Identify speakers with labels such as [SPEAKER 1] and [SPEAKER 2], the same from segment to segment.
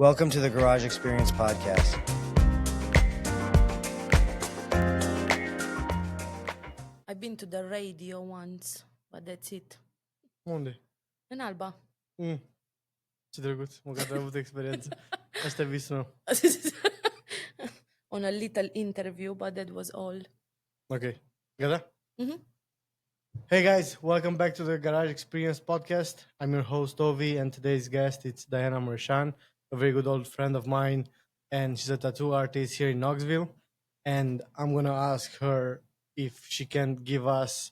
[SPEAKER 1] Welcome to the Garage Experience Podcast.
[SPEAKER 2] I've been to the radio once, but that's it.
[SPEAKER 3] Unde?
[SPEAKER 2] În Alba.
[SPEAKER 3] Ce drăguț, măcar ai avut experiență. Asta e visul meu.
[SPEAKER 2] On a little interview, but that was all.
[SPEAKER 3] Ok. Gata?
[SPEAKER 2] Mhm.
[SPEAKER 3] Hey guys, welcome back to the Garage Experience Podcast. I'm your host Ovi, and today's guest it's Diana Muresan, a very good old friend of mine, and she's a tattoo artist here in Knoxville. And I'm gonna ask her if she can give us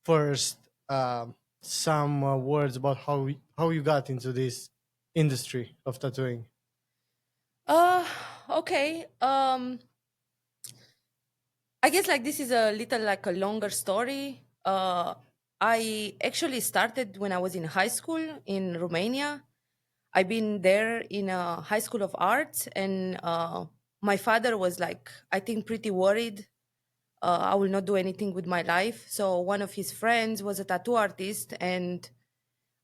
[SPEAKER 3] first some words about how you got into this industry of tattooing.
[SPEAKER 2] Okay. I guess like this is a little like a longer story. I actually started when I was in high school in Romania. I've been there in a high school of arts, and my father was like, I think, pretty worried I will not do anything with my life. So one of his friends was a tattoo artist, and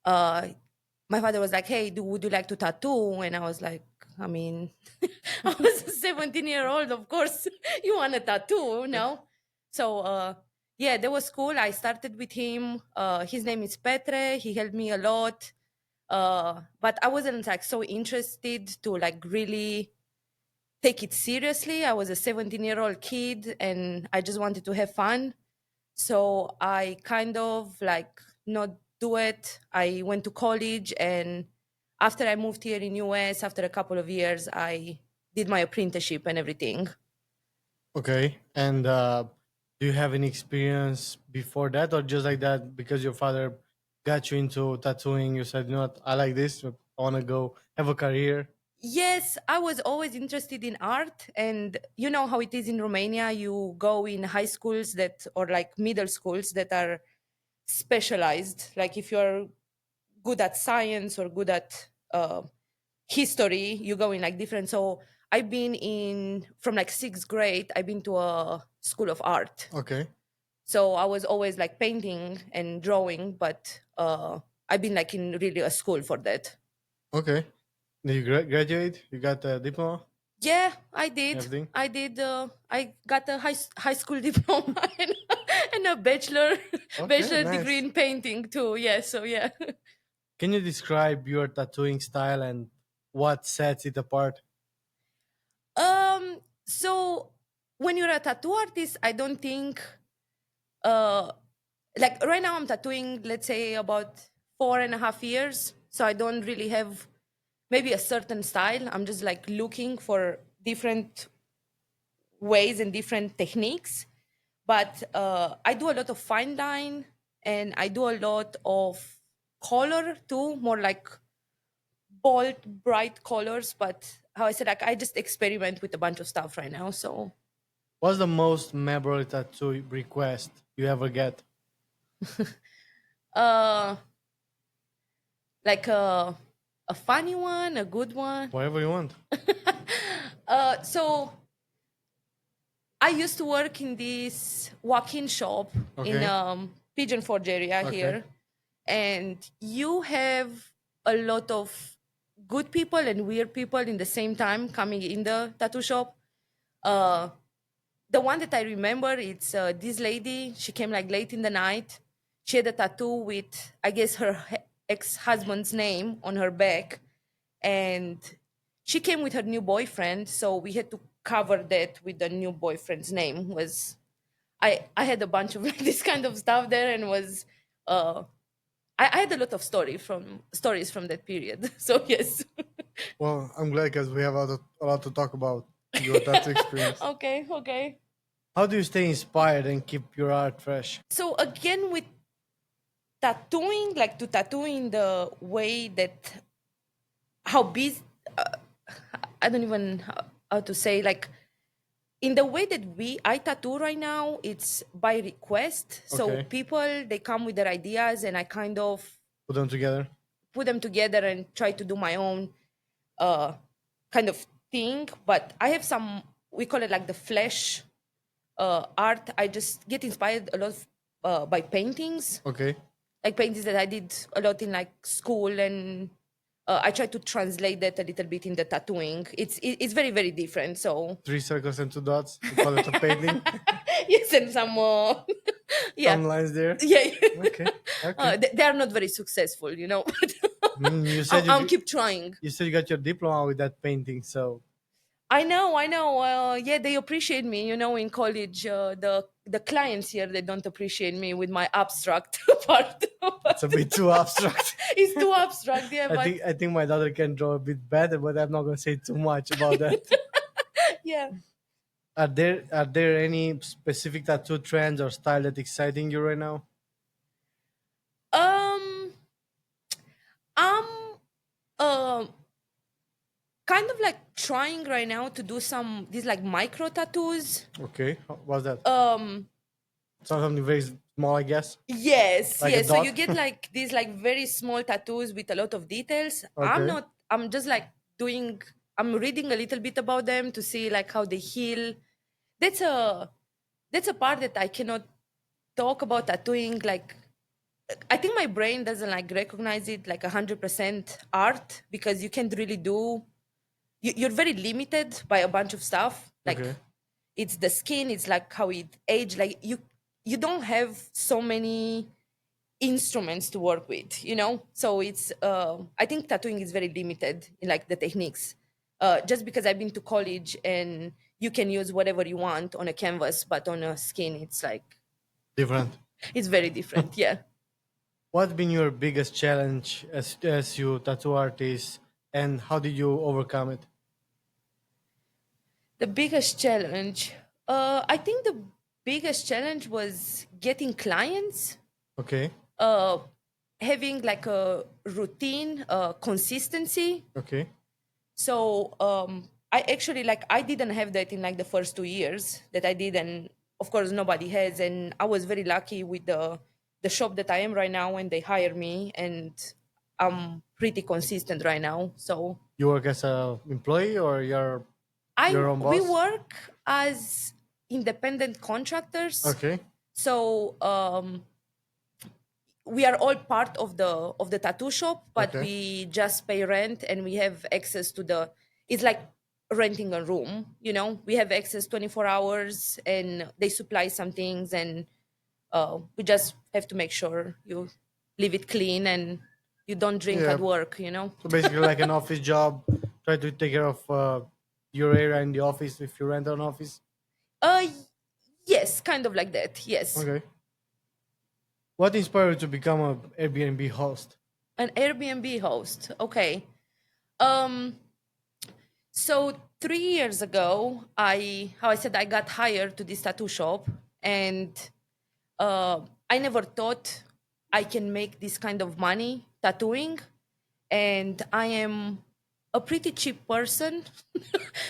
[SPEAKER 2] uh, my father was like, "Hey, would you like to tattoo?" And I was like, I mean, I was a 17-year-old. Of course, you want a tattoo, no? So yeah, that was cool. I started with him. His name is Petre. He helped me a lot. But I wasn't like so interested to like really take it seriously. I was a 17-year-old kid and I just wanted to have fun. So I kind of like not do it. I went to college, and after I moved here in US, after a couple of years, I did my apprenticeship and everything.
[SPEAKER 3] Okay. And do you have any experience before that, or just like that because your father got you into tattooing? You said, you know what, I like this. I want to go have a career.
[SPEAKER 2] Yes, I was always interested in art, and you know how it is in Romania. You go in high schools that, or like middle schools that are specialized. Like if you're good at science or good at history, you go in like different. So I've been in from like sixth grade. I've been to a school of art.
[SPEAKER 3] Okay.
[SPEAKER 2] So I was always like painting and drawing, but I've been like in really a school for that.
[SPEAKER 3] Okay. Did you graduate? You got a diploma?
[SPEAKER 2] Yeah, I did.
[SPEAKER 3] Everything?
[SPEAKER 2] I did. I got a high school diploma and a bachelor
[SPEAKER 3] nice.
[SPEAKER 2] degree in painting too. Yeah. So yeah.
[SPEAKER 3] Can you describe your tattooing style and what sets it apart?
[SPEAKER 2] So when you're a tattoo artist, I don't think uh like right now I'm tattooing, let's say about 4.5 years. So I don't really have maybe a certain style. I'm just like looking for different ways and different techniques. But I do a lot of fine line and I do a lot of color too, more like bold, bright colors. But how I said, like I just experiment with a bunch of stuff right now. So
[SPEAKER 3] What's the most memorable tattoo request you ever get?
[SPEAKER 2] uh like a funny one, a good one.
[SPEAKER 3] Whatever you want.
[SPEAKER 2] So I used to work in this walk-in shop in
[SPEAKER 3] Okay.
[SPEAKER 2] Pigeon Forge area
[SPEAKER 3] Okay.
[SPEAKER 2] here, and you have a lot of good people and weird people in the same time coming in the tattoo shop. Uh, the one that I remember, it's this lady. She came like late in the night. She had a tattoo with, I guess, her ex-husband's name on her back, and she came with her new boyfriend. So we had to cover that with the new boyfriend's name. Was I had a bunch of like this kind of stuff there, and was uh, I had a lot of stories from that period. So yes.
[SPEAKER 3] Well, I'm glad because we have a lot to talk about your tattoo experience.
[SPEAKER 2] Okay.
[SPEAKER 3] How do you stay inspired and keep your art fresh?
[SPEAKER 2] So again, with tattooing, like to tattoo in the way that how busy, I don't even how to say, like in the way that I tattoo right now, it's by request. So
[SPEAKER 3] Okay.
[SPEAKER 2] people, they come with their ideas and I kind of
[SPEAKER 3] Put them together.
[SPEAKER 2] put them together and try to do my own uh kind of thing. But I have some, we call it like the flesh art. I just get inspired a lot by paintings,
[SPEAKER 3] Okay.
[SPEAKER 2] like paintings that I did a lot in like school and I try to translate that a little bit in the tattooing. It's very very different. So
[SPEAKER 3] Three circles and two dots. You call it a painting.
[SPEAKER 2] yes, and some yeah,
[SPEAKER 3] Some lines there.
[SPEAKER 2] yeah.
[SPEAKER 3] Okay. Okay.
[SPEAKER 2] They are not very successful, you know.
[SPEAKER 3] You
[SPEAKER 2] I'll,
[SPEAKER 3] said
[SPEAKER 2] I'll keep trying.
[SPEAKER 3] you said you got your diploma with that painting, so
[SPEAKER 2] I know, I know. Yeah, they appreciate me. You know, in college, the clients here they don't appreciate me with my abstract part.
[SPEAKER 3] it's a
[SPEAKER 2] But
[SPEAKER 3] bit too abstract.
[SPEAKER 2] it's too abstract, yeah. But
[SPEAKER 3] I think my daughter can draw a bit better, but I'm not gonna say too much about that.
[SPEAKER 2] yeah.
[SPEAKER 3] Are there any specific tattoo trends or style that exciting you right now?
[SPEAKER 2] Um, I'm um kind of like trying right now to do some these like micro tattoos.
[SPEAKER 3] Okay, what's that?
[SPEAKER 2] Um,
[SPEAKER 3] Something very small, I guess,
[SPEAKER 2] yes,
[SPEAKER 3] like a
[SPEAKER 2] yes. So you
[SPEAKER 3] dot.
[SPEAKER 2] get like these like very small tattoos with a lot of details. I'm
[SPEAKER 3] Okay,
[SPEAKER 2] not. I'm just like doing. I'm reading a little bit about them to see like how they heal. That's a that's a part that I cannot talk about tattooing. Like I think my brain doesn't like recognize it like 100% art because you can't really do. You're very limited by a bunch of stuff. Like
[SPEAKER 3] okay,
[SPEAKER 2] it's the skin. It's like how it age. Like you don't have so many instruments to work with, you know. So it's I think tattooing is very limited in like the techniques. Just because I've been to college and you can use whatever you want on a canvas, but on a skin it's like
[SPEAKER 3] different.
[SPEAKER 2] it's very different. Yeah.
[SPEAKER 3] What's been your biggest challenge as you tattoo artist, and how did you overcome it?
[SPEAKER 2] The biggest challenge, I think the biggest challenge was getting clients,
[SPEAKER 3] Okay,
[SPEAKER 2] uh having like a routine, consistency.
[SPEAKER 3] okay,
[SPEAKER 2] So I actually like I didn't have that in like the first 2 years that I did, and of course nobody has. And I was very lucky with the shop that I am right now, and they hire me, and I'm pretty consistent right now. So
[SPEAKER 3] you work as a employee or you're
[SPEAKER 2] I
[SPEAKER 3] your own
[SPEAKER 2] we
[SPEAKER 3] boss?
[SPEAKER 2] work as independent contractors.
[SPEAKER 3] Okay,
[SPEAKER 2] So we are all part of the tattoo shop, but
[SPEAKER 3] okay,
[SPEAKER 2] we just pay rent and we have access to the. It's like renting a room, you know. We have access 24 hours, and they supply some things, and we just have to make sure you leave it clean and you don't drink
[SPEAKER 3] yeah.
[SPEAKER 2] at work, you know.
[SPEAKER 3] So basically, like an office job, try to take care of your area in the office if you rent an office.
[SPEAKER 2] Uh, yes, kind of like that. Yes,
[SPEAKER 3] Okay. What inspired you to become a Airbnb host?
[SPEAKER 2] an Airbnb host. Okay. Um, So 3 years ago, how I said I got hired to this tattoo shop, and I never thought I can make this kind of money tattooing, and I am a pretty cheap person,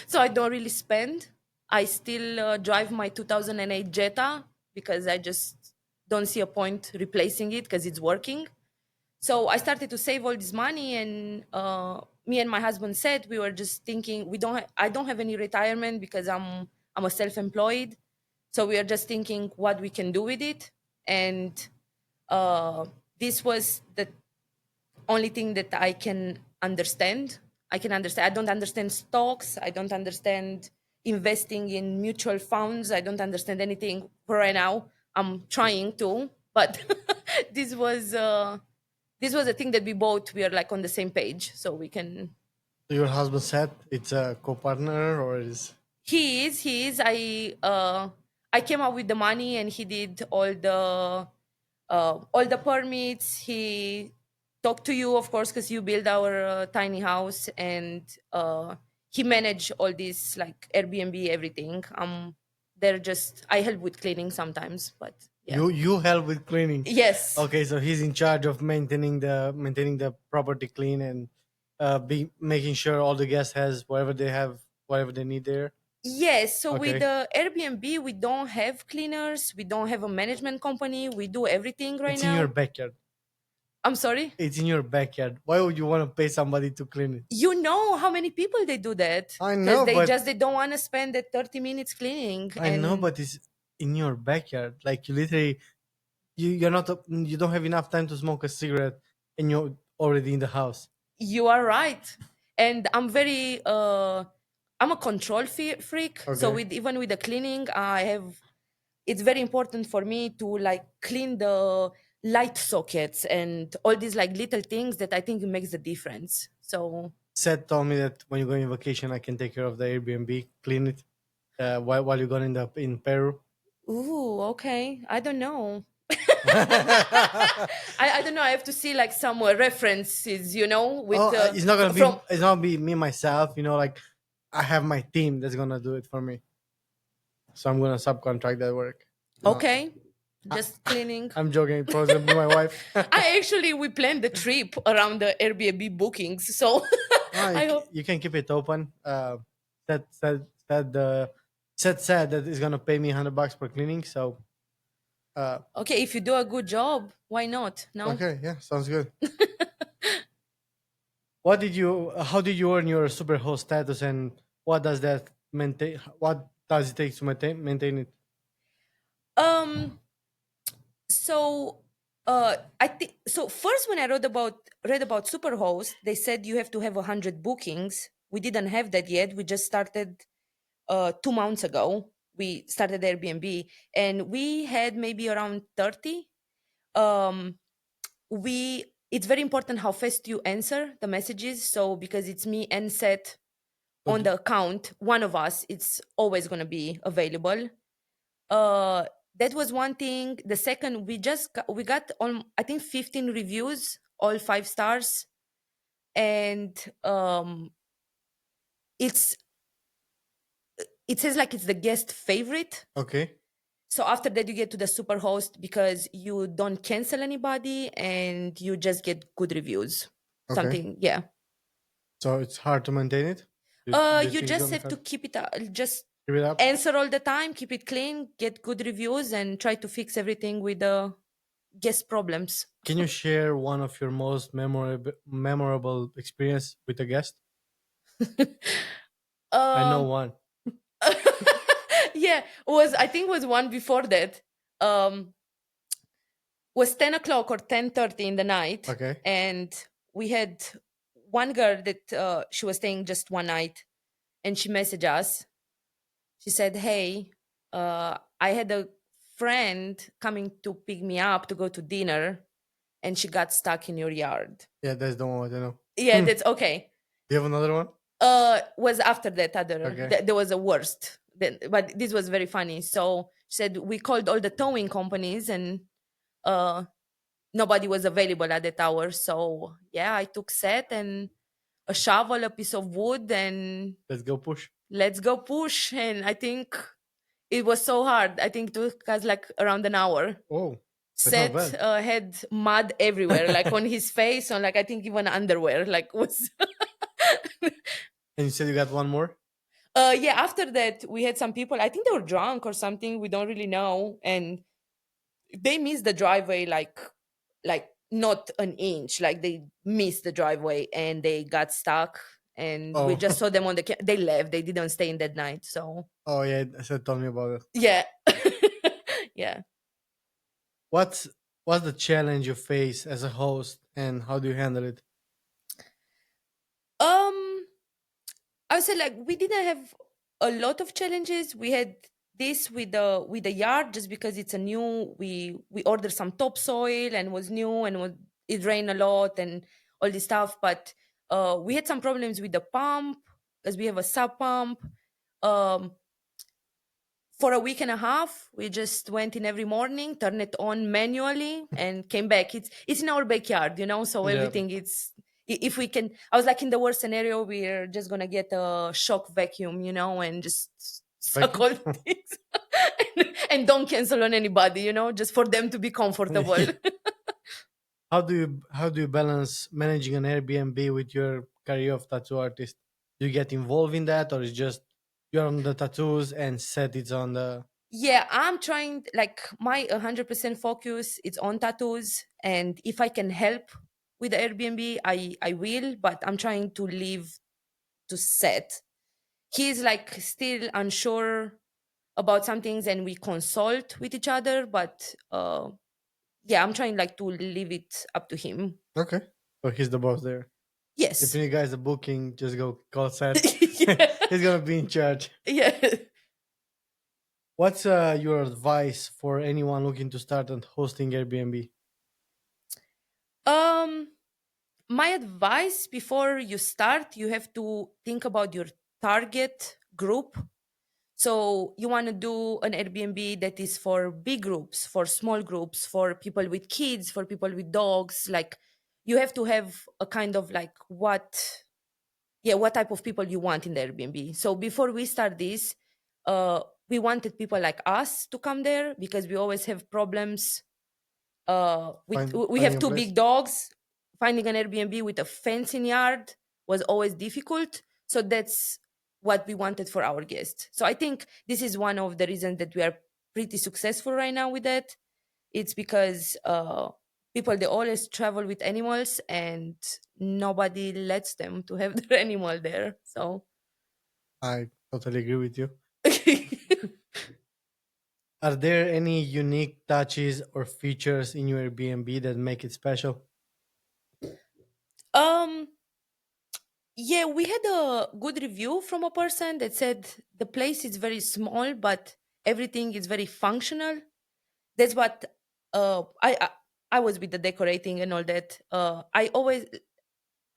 [SPEAKER 2] so I don't really spend. I still drive my 2008 Jetta because I just don't see a point replacing it because it's working. So I started to save all this money, and me and my husband said we were just thinking I don't have any retirement because I'm a self-employed. So we are just thinking what we can do with it, and uh, this was the only thing that I can understand. I can understand. I don't understand stocks. I don't understand investing in mutual funds. I don't understand anything for right now. I'm trying to, but this was this was a thing that we both we are like on the same page, so we can.
[SPEAKER 3] Your husband said it's a co-partner or is
[SPEAKER 2] He is. I came up with the money, and he did all the permits. He talked to you, of course, because you built our tiny house, and he managed all this like Airbnb, everything. They're just I help with cleaning sometimes, but yeah.
[SPEAKER 3] you help with cleaning?
[SPEAKER 2] Yes.
[SPEAKER 3] Okay, so he's in charge of maintaining the property clean and be making sure all the guests has whatever they need there.
[SPEAKER 2] Yes, so with
[SPEAKER 3] Okay,
[SPEAKER 2] the Airbnb, we don't have cleaners, we don't have a management company, we do everything right
[SPEAKER 3] it's in your
[SPEAKER 2] now.
[SPEAKER 3] backyard.
[SPEAKER 2] I'm sorry?
[SPEAKER 3] It's in your backyard. Why would you want to pay somebody to clean it?
[SPEAKER 2] You know how many people they do that
[SPEAKER 3] I
[SPEAKER 2] because
[SPEAKER 3] know, but
[SPEAKER 2] they don't want to spend the 30 minutes cleaning.
[SPEAKER 3] I know,
[SPEAKER 2] And
[SPEAKER 3] but it's in your backyard. Like you literally, you're not you don't have enough time to smoke a cigarette, and you're already in the house.
[SPEAKER 2] You are right. And I'm a control freak. So
[SPEAKER 3] Okay.
[SPEAKER 2] with even with the cleaning, it's very important for me to like clean the light sockets and all these like little things that I think makes the difference. So,
[SPEAKER 3] Seth told me that when you go on vacation, I can take care of the Airbnb, clean it while you're going in Peru.
[SPEAKER 2] ooh, okay. I don't know. I don't know. I have to see like some references, with
[SPEAKER 3] It's not gonna
[SPEAKER 2] from.
[SPEAKER 3] be. It's not be me myself. Like I have my team that's gonna do it for me. So I'm gonna subcontract that work. No,
[SPEAKER 2] Okay,
[SPEAKER 3] I,
[SPEAKER 2] just cleaning.
[SPEAKER 3] I'm joking. Probably gonna be my wife.
[SPEAKER 2] I actually we planned the trip around the Airbnb bookings, so I hope.
[SPEAKER 3] You can keep it open. Said that is gonna pay me $100 per cleaning. So
[SPEAKER 2] Okay, if you do a good job, why not? No.
[SPEAKER 3] okay, yeah, sounds good. How did you earn your superhost status, and what does that maintain? What does it take to maintain it?
[SPEAKER 2] Um. So, I think so. First, when I read about Superhost, they said you have to have 100 bookings. We didn't have that yet. We just started 2 months ago. We started Airbnb, and we had maybe around 30. Um, we It's very important how fast you answer the messages. So because it's me and Seth on
[SPEAKER 3] Okay.
[SPEAKER 2] the account, one of us, it's always going to be available. uh that was one thing. The second, we got on, I think, 15 reviews, all 5 stars. And it's it says like it's the guest favorite.
[SPEAKER 3] Okay.
[SPEAKER 2] So after that you get to the super host because you don't cancel anybody and you just get good reviews,
[SPEAKER 3] Okay.
[SPEAKER 2] something. Yeah.
[SPEAKER 3] So it's hard to maintain it. Do you
[SPEAKER 2] You
[SPEAKER 3] think it's
[SPEAKER 2] just
[SPEAKER 3] gonna be
[SPEAKER 2] have to
[SPEAKER 3] hard?
[SPEAKER 2] keep it, just
[SPEAKER 3] Give it up.
[SPEAKER 2] answer all the time, keep it clean, get good reviews, and try to fix everything with the guest problems.
[SPEAKER 3] Can you share one of your most memorable experience with a guest? I know
[SPEAKER 2] um
[SPEAKER 3] one.
[SPEAKER 2] yeah, was I think was one before that. um was 10 o'clock or 10:30 in the night,
[SPEAKER 3] Okay.
[SPEAKER 2] and we had one girl that she was staying just one night, and she messaged us. She said, hey, I had a friend coming to pick me up to go to dinner, and she got stuck in your yard.
[SPEAKER 3] Yeah, that's the one I know.
[SPEAKER 2] Yeah,
[SPEAKER 3] Hmm.
[SPEAKER 2] that's okay.
[SPEAKER 3] Do you have another one?
[SPEAKER 2] Was after that other,
[SPEAKER 3] Okay.
[SPEAKER 2] there was a worst then, but this was very funny. So she said we called all the towing companies, and uh nobody was available at that hour. So yeah, I took set and a shovel, a piece of wood, and
[SPEAKER 3] Let's go push.
[SPEAKER 2] let's go push. And I think it was so hard. I think it took us like around an hour.
[SPEAKER 3] Oh, that's not
[SPEAKER 2] Seth
[SPEAKER 3] bad.
[SPEAKER 2] had mud everywhere, like on his face, on like I think even underwear, like was.
[SPEAKER 3] And you said you got one more?
[SPEAKER 2] Yeah, after that we had some people, I think they were drunk or something, we don't really know, and they missed the driveway, like not an inch, like they missed the driveway and they got stuck, and we
[SPEAKER 3] Oh,
[SPEAKER 2] just saw them on the they left, they didn't stay in that night. So
[SPEAKER 3] oh yeah. Said told me about it.
[SPEAKER 2] yeah. Yeah.
[SPEAKER 3] What's what's the challenge you face as a host, and how do you handle it?
[SPEAKER 2] um I would say like we didn't have a lot of challenges. We had this with the yard, just because it's a new, we ordered some topsoil and was new, and it rained a lot and all this stuff. But we had some problems with the pump, as we have a sub pump. Um, for a week and a half, we just went in every morning, turned it on manually, and came back. It's in our backyard, so
[SPEAKER 3] Yeah.
[SPEAKER 2] everything, if we can. I was like, in the worst scenario, we're just gonna get a shock vacuum, and just suck
[SPEAKER 3] Vacuum?
[SPEAKER 2] all things, and don't cancel on anybody, just for them to be comfortable.
[SPEAKER 3] How do you balance managing an Airbnb with your career of tattoo artist? Do you get involved in that, or is just you're on the tattoos and set it's on the?
[SPEAKER 2] Yeah, I'm trying, like, my 100% focus it's on tattoos, and if I can help with the Airbnb, I will, but I'm trying to leave to Seth. He's like still unsure about some things, and we consult with each other, but yeah, I'm trying like to leave it up to him.
[SPEAKER 3] Okay, so he's the boss there. If
[SPEAKER 2] Yes.
[SPEAKER 3] you guys a booking, just go call Seth.
[SPEAKER 2] Yeah.
[SPEAKER 3] He's gonna be in charge.
[SPEAKER 2] Yeah.
[SPEAKER 3] What's your advice for anyone looking to start and hosting Airbnb?
[SPEAKER 2] Um, my advice before you start, you have to think about your target group. So you want to do an Airbnb that is for big groups, for small groups, for people with kids, for people with dogs. Like you have to have a kind of like what type of people you want in the Airbnb. So before we start this, we wanted people like us to come there because we always have problems. We
[SPEAKER 3] Finding
[SPEAKER 2] have
[SPEAKER 3] a
[SPEAKER 2] two
[SPEAKER 3] place?
[SPEAKER 2] big dogs. Finding an Airbnb with a fencing yard was always difficult. So that's what we wanted for our guests. So I think this is one of the reasons that we are pretty successful right now with that. It's because people they always travel with animals and nobody lets them to have their animal there. So
[SPEAKER 3] I totally agree with you. Are there any unique touches or features in your Airbnb that make it special?
[SPEAKER 2] um yeah, we had a good review from a person that said the place is very small, but everything is very functional. That's what I was with the decorating and all that. I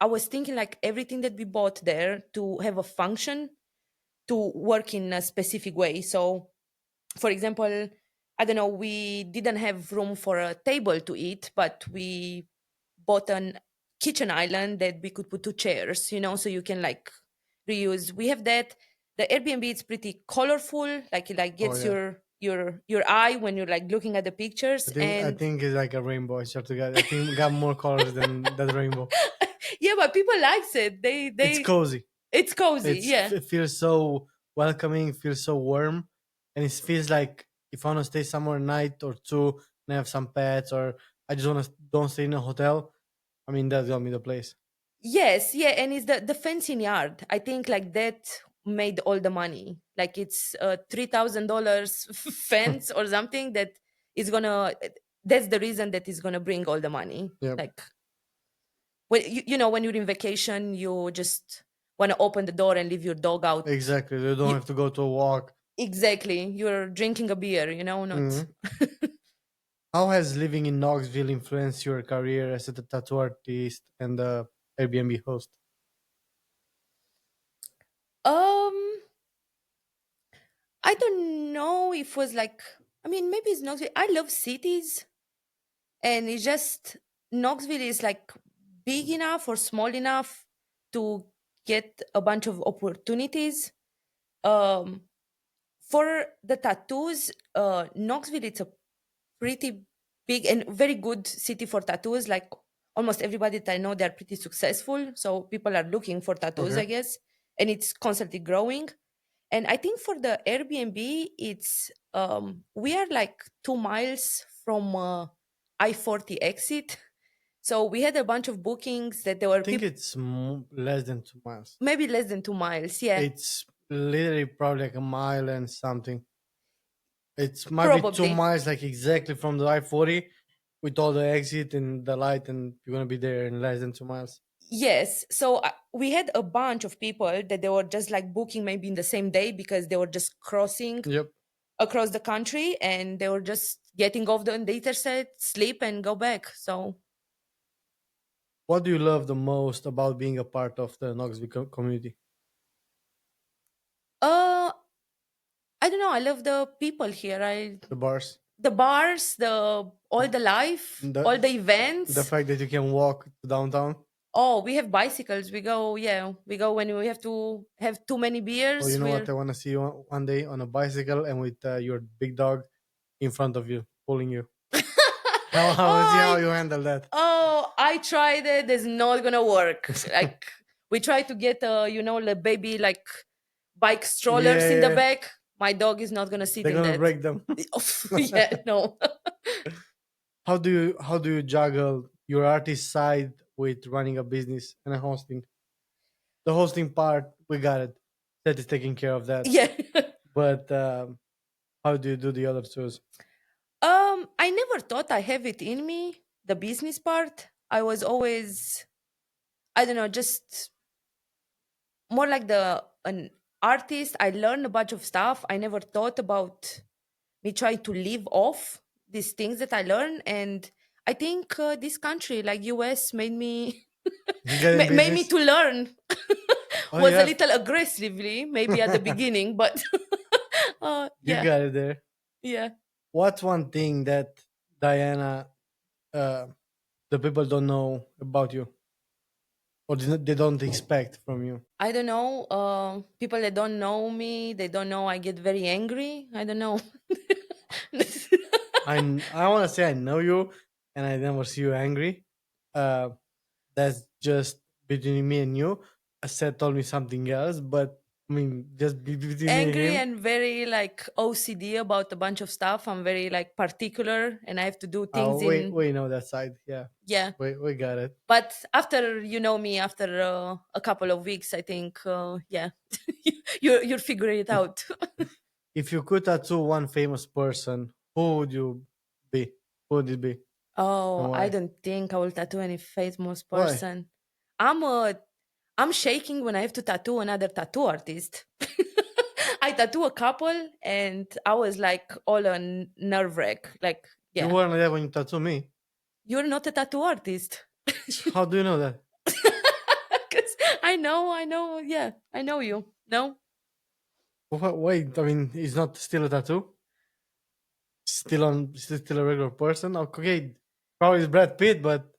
[SPEAKER 2] was thinking like everything that we bought there to have a function to work in a specific way. So for example, I don't know, we didn't have room for a table to eat, but we bought an kitchen island that we could put two chairs, so you can like reuse. We have that. The Airbnb is pretty colorful, like it like
[SPEAKER 3] Oh
[SPEAKER 2] gets
[SPEAKER 3] yeah,
[SPEAKER 2] your eye when you're like looking at the pictures.
[SPEAKER 3] I
[SPEAKER 2] And
[SPEAKER 3] think it's like a rainbow. I swear to God, I think it got more colors than that rainbow.
[SPEAKER 2] yeah, but people likes it.
[SPEAKER 3] It's cozy.
[SPEAKER 2] It's cozy, yeah.
[SPEAKER 3] It feels so welcoming. Feels so warm, and it feels like if I want to stay somewhere a night or two and have some pets, or I just want to don't stay in a hotel. I mean, that's gonna be the place.
[SPEAKER 2] Yes, yeah, and it's the fencing yard. I think like that made all the money. Like it's a $3,000 fence or something that is gonna. That's the reason that is gonna bring all the money.
[SPEAKER 3] Yep,
[SPEAKER 2] Like when when you're in vacation, you just want to open the door and leave your dog out.
[SPEAKER 3] exactly. You don't
[SPEAKER 2] You,
[SPEAKER 3] have to go to a walk.
[SPEAKER 2] exactly. You're drinking a beer. Not.
[SPEAKER 3] Mhm. How has living in Knoxville influenced your career as a tattoo artist and a Airbnb host?
[SPEAKER 2] um, I don't know if it was like. I mean, maybe it's not. I love cities. And it's just Knoxville is like big enough or small enough to get a bunch of opportunities. Um, for the tattoos, Knoxville it's a pretty big and very good city for tattoos. Like almost everybody that I know, they're pretty successful. So people are looking for tattoos,
[SPEAKER 3] Okay.
[SPEAKER 2] I guess, and it's constantly growing. And I think for the Airbnb, it's we are like 2 miles from I-40 exit. So we had a bunch of bookings that there
[SPEAKER 3] I
[SPEAKER 2] were
[SPEAKER 3] think
[SPEAKER 2] people
[SPEAKER 3] it's less than 2 miles.
[SPEAKER 2] maybe less than 2 miles. Yeah,
[SPEAKER 3] It's literally probably like a mile and something. It might be two
[SPEAKER 2] probably.
[SPEAKER 3] miles, like exactly from the I-40 with all the exit and the light, and you're gonna be there in less than 2 miles.
[SPEAKER 2] Yes. So we had a bunch of people that they were just like booking maybe in the same day because they were just crossing
[SPEAKER 3] Yep.
[SPEAKER 2] across the country and they were just getting off the interstate, sleep, and go back. So
[SPEAKER 3] What do you love the most about being a part of the Knoxville community?
[SPEAKER 2] uh I don't know. I love the people here. I
[SPEAKER 3] The bars,
[SPEAKER 2] the bars, the all the life, all
[SPEAKER 3] the
[SPEAKER 2] the
[SPEAKER 3] the
[SPEAKER 2] events.
[SPEAKER 3] fact that you can walk to downtown.
[SPEAKER 2] Oh, we have bicycles. We go, yeah, we go when we have to have too many
[SPEAKER 3] Oh, you
[SPEAKER 2] beers.
[SPEAKER 3] know what?
[SPEAKER 2] We're
[SPEAKER 3] I want to see you one day on a bicycle and with your big dog in front of you, pulling you. How see how
[SPEAKER 2] I
[SPEAKER 3] you handle that?
[SPEAKER 2] I tried it. It's not gonna work. Like we tried to get the baby like bike
[SPEAKER 3] Yeah,
[SPEAKER 2] strollers in the
[SPEAKER 3] yeah.
[SPEAKER 2] back. My dog is not gonna sit
[SPEAKER 3] They're
[SPEAKER 2] in
[SPEAKER 3] gonna
[SPEAKER 2] that.
[SPEAKER 3] break them.
[SPEAKER 2] Yeah, no.
[SPEAKER 3] How do you juggle your artist side with running a business and a hosting? The hosting part, we got it. Seth is taking care of that.
[SPEAKER 2] Yeah.
[SPEAKER 3] But how do you do the other two?
[SPEAKER 2] I never thought I have it in me, the business part. I was always I don't know, just more like the an artist. I learned a bunch of stuff. I never thought about me trying to live off these things that I learned, and I think this country, like US, made me
[SPEAKER 3] You get in
[SPEAKER 2] made me
[SPEAKER 3] business?
[SPEAKER 2] to learn.
[SPEAKER 3] Oh, you
[SPEAKER 2] Was a
[SPEAKER 3] have.
[SPEAKER 2] little aggressively, maybe at the beginning, but
[SPEAKER 3] You
[SPEAKER 2] yeah,
[SPEAKER 3] got it there.
[SPEAKER 2] yeah.
[SPEAKER 3] What's one thing that Diana, uh, the people don't know about you, or they don't expect from you?
[SPEAKER 2] I don't know. People that don't know me, they don't know I get very angry. I don't know.
[SPEAKER 3] I want to say I know you, and I never see you angry. Uh, that's just between me and you. Seth told me something else, but I mean, just between me and
[SPEAKER 2] Angry
[SPEAKER 3] him.
[SPEAKER 2] and very like OCD about a bunch of stuff. I'm very like particular and I have to do things in,
[SPEAKER 3] We know that side. Yeah,
[SPEAKER 2] yeah.
[SPEAKER 3] we got it.
[SPEAKER 2] But after you know me, after a couple of weeks, I think, yeah, you'll figure it out.
[SPEAKER 3] If you could tattoo one famous person, who would you be? Who would it be, and
[SPEAKER 2] Oh, I
[SPEAKER 3] why?
[SPEAKER 2] don't think I will tattoo any famous
[SPEAKER 3] Why?
[SPEAKER 2] person. I'm a I'm shaking when I have to tattoo another tattoo artist. I tattoo a couple and I was like all on nerve wreck. Like,
[SPEAKER 3] You
[SPEAKER 2] yeah,
[SPEAKER 3] weren't there when you tattoo me.
[SPEAKER 2] you're not a tattoo artist.
[SPEAKER 3] How do you know that?
[SPEAKER 2] Because I know, yeah, I know you. No?
[SPEAKER 3] Wait, I mean, he's not still a tattoo. Still a regular person. Okay, probably it's Brad Pitt, but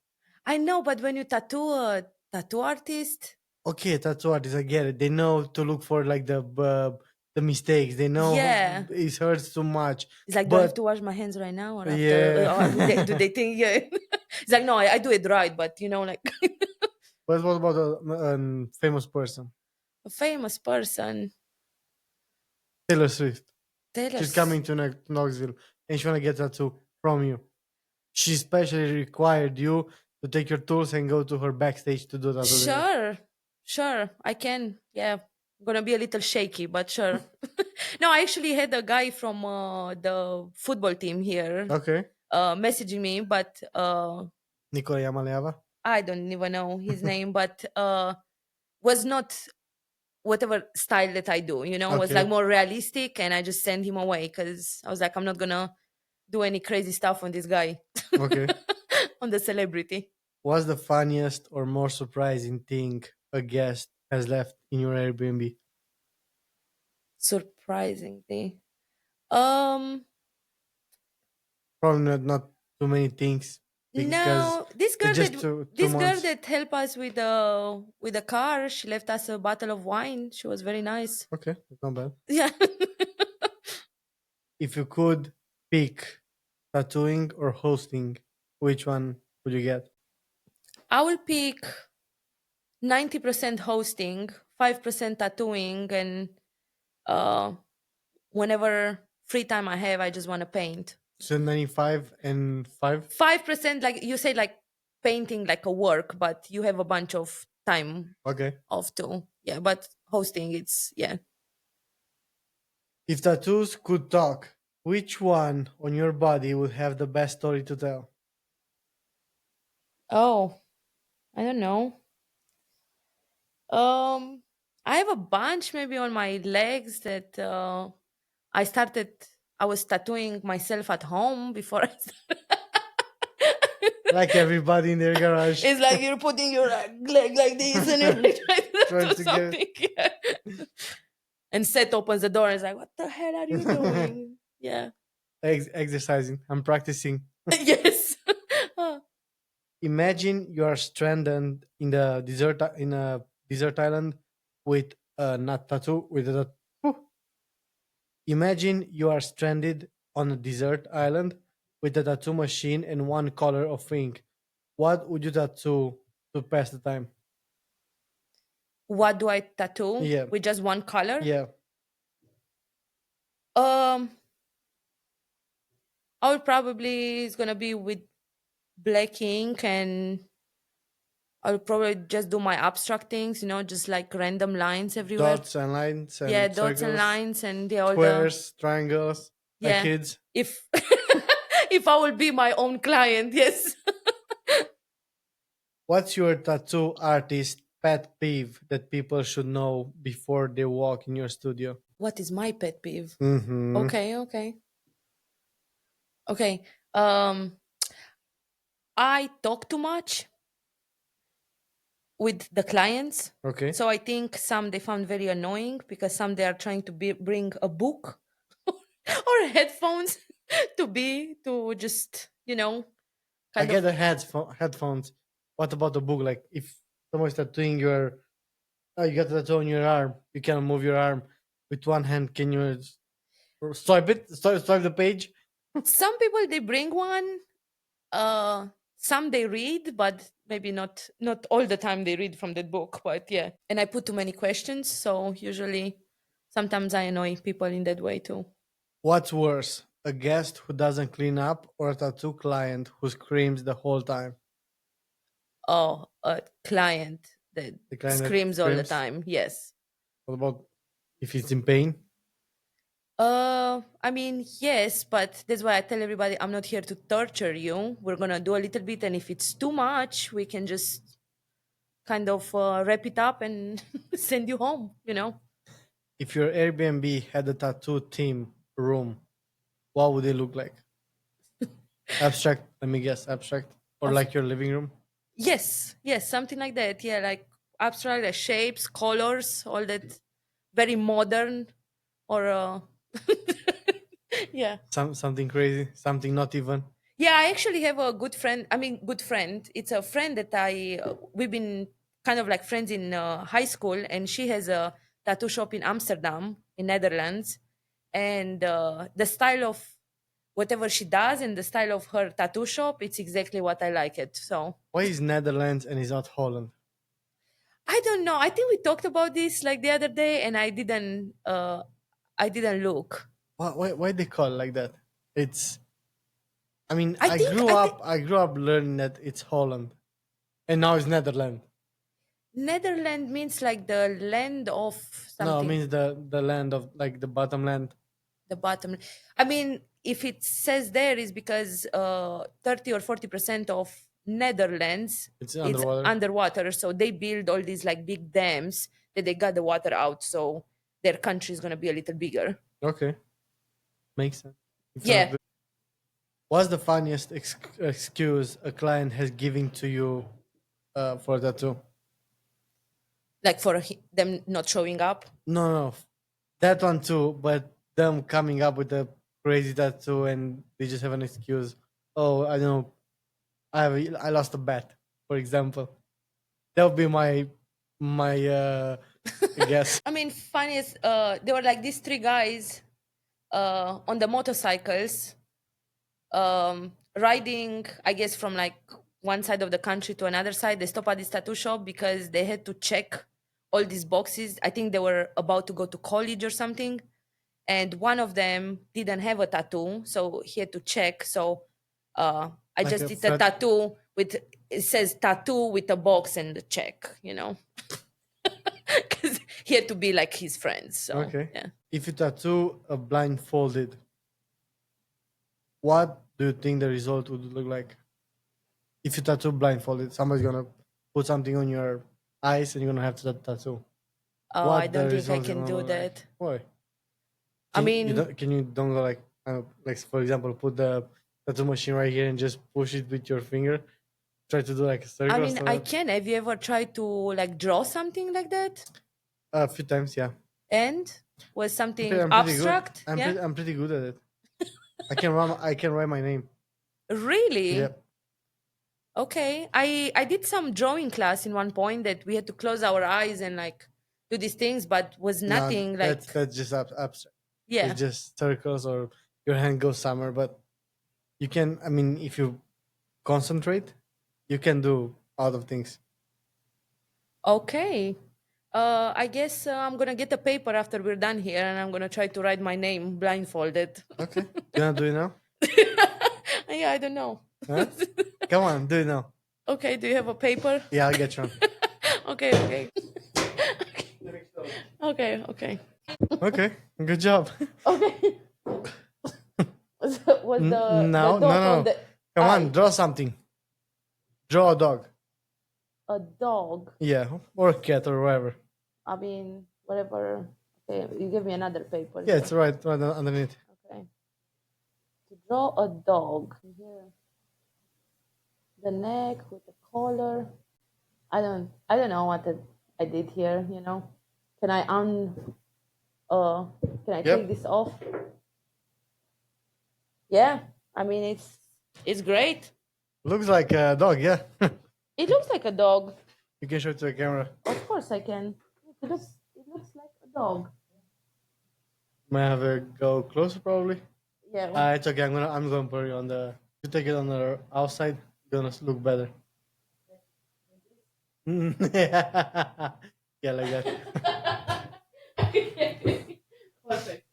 [SPEAKER 2] I know, but when you tattoo a tattoo artist,
[SPEAKER 3] okay, tattoo artists. I get it. They know to look for like the mistakes. They know
[SPEAKER 2] yeah.
[SPEAKER 3] it hurts too much.
[SPEAKER 2] It's like, do I have
[SPEAKER 3] But
[SPEAKER 2] to wash my hands right now or after? Do
[SPEAKER 3] yeah,
[SPEAKER 2] they think, yeah? It's like, no, I do it right, but like
[SPEAKER 3] but what about a famous person?
[SPEAKER 2] a famous person,
[SPEAKER 3] Taylor Swift.
[SPEAKER 2] Taylor.
[SPEAKER 3] She's coming to Knoxville, and she wanna get tattoo from you. She specially required you to take your tools and go to her backstage to do tattoo there.
[SPEAKER 2] Sure, sure, I can. Yeah, gonna be a little shaky, but sure. No, I actually had a guy from the football team here
[SPEAKER 3] Okay,
[SPEAKER 2] messaging me, but
[SPEAKER 3] Nicola Yamaleava.
[SPEAKER 2] I don't even know his name, but was not whatever style that I do, was like
[SPEAKER 3] Okay,
[SPEAKER 2] more realistic, and I just sent him away because I was like, I'm not gonna do any crazy stuff on this guy,
[SPEAKER 3] okay.
[SPEAKER 2] on the celebrity.
[SPEAKER 3] What's the funniest or more surprising thing a guest has left in your Airbnb?
[SPEAKER 2] Surprisingly, um,
[SPEAKER 3] Probably not too many things because
[SPEAKER 2] no, this
[SPEAKER 3] it's
[SPEAKER 2] girl
[SPEAKER 3] just
[SPEAKER 2] that
[SPEAKER 3] two
[SPEAKER 2] this girl
[SPEAKER 3] months.
[SPEAKER 2] that helped us with the car, she left us a bottle of wine. She was very nice.
[SPEAKER 3] Okay, that's not bad.
[SPEAKER 2] Yeah.
[SPEAKER 3] If you could pick tattooing or hosting, which one would you get?
[SPEAKER 2] I will pick 90% hosting, 5% tattooing, and uh whenever free time I have, I just want to paint.
[SPEAKER 3] So 95 and 5?
[SPEAKER 2] 5%, like you say, like painting like a work, but you have a bunch of time
[SPEAKER 3] Okay.
[SPEAKER 2] off too. Yeah, but hosting, it's yeah.
[SPEAKER 3] If tattoos could talk, which one on your body would have the best story to tell?
[SPEAKER 2] Oh, I don't know. I have a bunch maybe on my legs that I started. I was tattooing myself at home before I started.
[SPEAKER 3] Like everybody in their garage
[SPEAKER 2] It's like you're putting your leg like this and you're like trying to
[SPEAKER 3] trying
[SPEAKER 2] do
[SPEAKER 3] to get
[SPEAKER 2] something. Yeah. And Seth opens the door and is like, "What the hell are you doing?" Yeah.
[SPEAKER 3] exercising. I'm practicing.
[SPEAKER 2] Yes.
[SPEAKER 3] Imagine you are stranded in a desert island with a not tattoo with a whew. Imagine you are stranded on a desert island with a tattoo machine and one color of ink. What would you tattoo to pass the time?
[SPEAKER 2] What do I tattoo
[SPEAKER 3] Yeah,
[SPEAKER 2] with just one color?
[SPEAKER 3] yeah.
[SPEAKER 2] Um, I would probably it's gonna be with black ink, and I'll probably just do my abstract things, just like random lines everywhere.
[SPEAKER 3] Dots and lines
[SPEAKER 2] Yeah,
[SPEAKER 3] and
[SPEAKER 2] dots and
[SPEAKER 3] circles,
[SPEAKER 2] lines and all the
[SPEAKER 3] squares, triangles, like
[SPEAKER 2] yeah.
[SPEAKER 3] kids.
[SPEAKER 2] If if I will be my own client, yes.
[SPEAKER 3] What's your tattoo artist pet peeve that people should know before they walk in your studio?
[SPEAKER 2] What is my pet peeve?
[SPEAKER 3] Mm-hmm.
[SPEAKER 2] Okay, okay, okay. Um, I talk too much with the clients.
[SPEAKER 3] Okay.
[SPEAKER 2] So I think some they found very annoying because some they are trying to bring a book or headphones to just
[SPEAKER 3] I
[SPEAKER 2] kind
[SPEAKER 3] get
[SPEAKER 2] of.
[SPEAKER 3] the headphones. What about the book? Like if someone's tattooing your, you got a tattoo on your arm, you can move your arm with one hand. Can you swipe it? Swipe the page.
[SPEAKER 2] Some people they bring one. Uh, some they read, but maybe not all the time they read from that book. But yeah, and I put too many questions, so usually sometimes I annoy people in that way too.
[SPEAKER 3] What's worse, a guest who doesn't clean up or a tattoo client who screams the whole time?
[SPEAKER 2] Oh, a client that
[SPEAKER 3] The client that
[SPEAKER 2] screams all the
[SPEAKER 3] screams.
[SPEAKER 2] time. Yes.
[SPEAKER 3] What about if it's in pain?
[SPEAKER 2] I mean, yes, but that's why I tell everybody I'm not here to torture you. We're gonna do a little bit, and if it's too much, we can just kind of wrap it up and send you home.
[SPEAKER 3] If your Airbnb had a tattoo theme room, what would it look like? Abstract. Let me guess. Abstract or
[SPEAKER 2] Of
[SPEAKER 3] like your living room.
[SPEAKER 2] Yes, yes, something like that. Yeah, like abstract shapes, colors, all that, very modern, or yeah.
[SPEAKER 3] Something crazy. Something not even.
[SPEAKER 2] Yeah, I actually have a good friend. I mean, good friend. It's a friend that we've been kind of like friends in high school, and she has a tattoo shop in Amsterdam, in Netherlands. And the style of whatever she does and the style of her tattoo shop, it's exactly what I like it. So
[SPEAKER 3] Why is Netherlands and is not Holland?
[SPEAKER 2] I don't know. I think we talked about this like the other day, and I didn't look.
[SPEAKER 3] Why they call it like that? It's. I mean,
[SPEAKER 2] I think
[SPEAKER 3] I grew up learning that it's Holland, and now it's Netherlands.
[SPEAKER 2] Netherland means like the land of
[SPEAKER 3] No, it
[SPEAKER 2] something.
[SPEAKER 3] means the land of like the bottom land.
[SPEAKER 2] The bottom. I mean, if it says there is because 30 or 40% of Netherlands
[SPEAKER 3] It's
[SPEAKER 2] it's
[SPEAKER 3] underwater.
[SPEAKER 2] underwater, so they build all these like big dams that they got the water out, so their country is gonna be a little bigger.
[SPEAKER 3] Okay, makes sense. It sounds
[SPEAKER 2] Yeah,
[SPEAKER 3] good. What's the funniest excuse a client has given to you for tattoo?
[SPEAKER 2] like for them not showing up.
[SPEAKER 3] No, that one too. But them coming up with a crazy tattoo and they just have an excuse. Oh, I don't know. I lost a bet, for example. That would be my guess.
[SPEAKER 2] I mean, funniest. There were like these three guys on the motorcycles riding, I guess, from like one side of the country to another side. They stopped at this tattoo shop because they had to check all these boxes. I think they were about to go to college or something. And one of them didn't have a tattoo, so he had to check. So I
[SPEAKER 3] Like
[SPEAKER 2] just
[SPEAKER 3] a
[SPEAKER 2] did a
[SPEAKER 3] flat.
[SPEAKER 2] tattoo with it says tattoo with a box and a check, because he had to be like his friends. So
[SPEAKER 3] Okay.
[SPEAKER 2] yeah.
[SPEAKER 3] If you tattoo a blindfolded, what do you think the result would look like? If you tattoo blindfolded, somebody's gonna put something on your eyes and you're gonna have to tattoo.
[SPEAKER 2] Oh, I
[SPEAKER 3] What the
[SPEAKER 2] don't think I
[SPEAKER 3] results are
[SPEAKER 2] can
[SPEAKER 3] gonna
[SPEAKER 2] do
[SPEAKER 3] look like?
[SPEAKER 2] that.
[SPEAKER 3] Why?
[SPEAKER 2] I
[SPEAKER 3] Can you
[SPEAKER 2] mean,
[SPEAKER 3] don't go like for example put the tattoo machine right here and just push it with your finger. Try to do like a
[SPEAKER 2] I
[SPEAKER 3] circle
[SPEAKER 2] mean,
[SPEAKER 3] so
[SPEAKER 2] I
[SPEAKER 3] that
[SPEAKER 2] can. Have you ever tried to like draw something like that?
[SPEAKER 3] a few times, yeah.
[SPEAKER 2] And was something
[SPEAKER 3] I'm pretty good.
[SPEAKER 2] abstract? Yeah.
[SPEAKER 3] I'm pretty good at it. I can write my name.
[SPEAKER 2] Really?
[SPEAKER 3] Yep.
[SPEAKER 2] Okay. I did some drawing class in one point that we had to close our eyes and like do these things, but was
[SPEAKER 3] No,
[SPEAKER 2] nothing like
[SPEAKER 3] that's just abstract. It's
[SPEAKER 2] yeah.
[SPEAKER 3] just circles or your hand goes somewhere. But you can. I mean, if you concentrate, you can do a lot of things.
[SPEAKER 2] Okay. I guess I'm gonna get a paper after we're done here, and I'm gonna try to write my name blindfolded.
[SPEAKER 3] Okay. Do you wanna do it now?
[SPEAKER 2] Yeah, I don't know.
[SPEAKER 3] Huh? Come on, do it now.
[SPEAKER 2] Okay, do you have a paper?
[SPEAKER 3] Yeah, I'll get you on.
[SPEAKER 2] Okay, okay. Okay, okay.
[SPEAKER 3] Okay, good job.
[SPEAKER 2] Okay. Was the
[SPEAKER 3] No, no,
[SPEAKER 2] dot on
[SPEAKER 3] no.
[SPEAKER 2] the
[SPEAKER 3] Come on,
[SPEAKER 2] eye?
[SPEAKER 3] draw something. Draw a dog.
[SPEAKER 2] a dog.
[SPEAKER 3] Yeah, or a cat or whatever.
[SPEAKER 2] I mean, whatever. Okay, you give me another paper
[SPEAKER 3] Yeah,
[SPEAKER 2] here.
[SPEAKER 3] it's right underneath.
[SPEAKER 2] Okay. To draw a dog. Here, the neck with the collar. I don't know what I did here. Can I uh can I take
[SPEAKER 3] Yep,
[SPEAKER 2] this off? Yeah. I mean, it's great.
[SPEAKER 3] looks like a dog. Yeah,
[SPEAKER 2] It looks like a dog.
[SPEAKER 3] you can show it to the camera.
[SPEAKER 2] Of course I can. It looks like a dog.
[SPEAKER 3] May I have a go closer probably?
[SPEAKER 2] Yeah.
[SPEAKER 3] It's okay. I'm gonna put it on the. You take it on the outside. Gonna look better. Yeah, yeah, like that.
[SPEAKER 2] Perfect.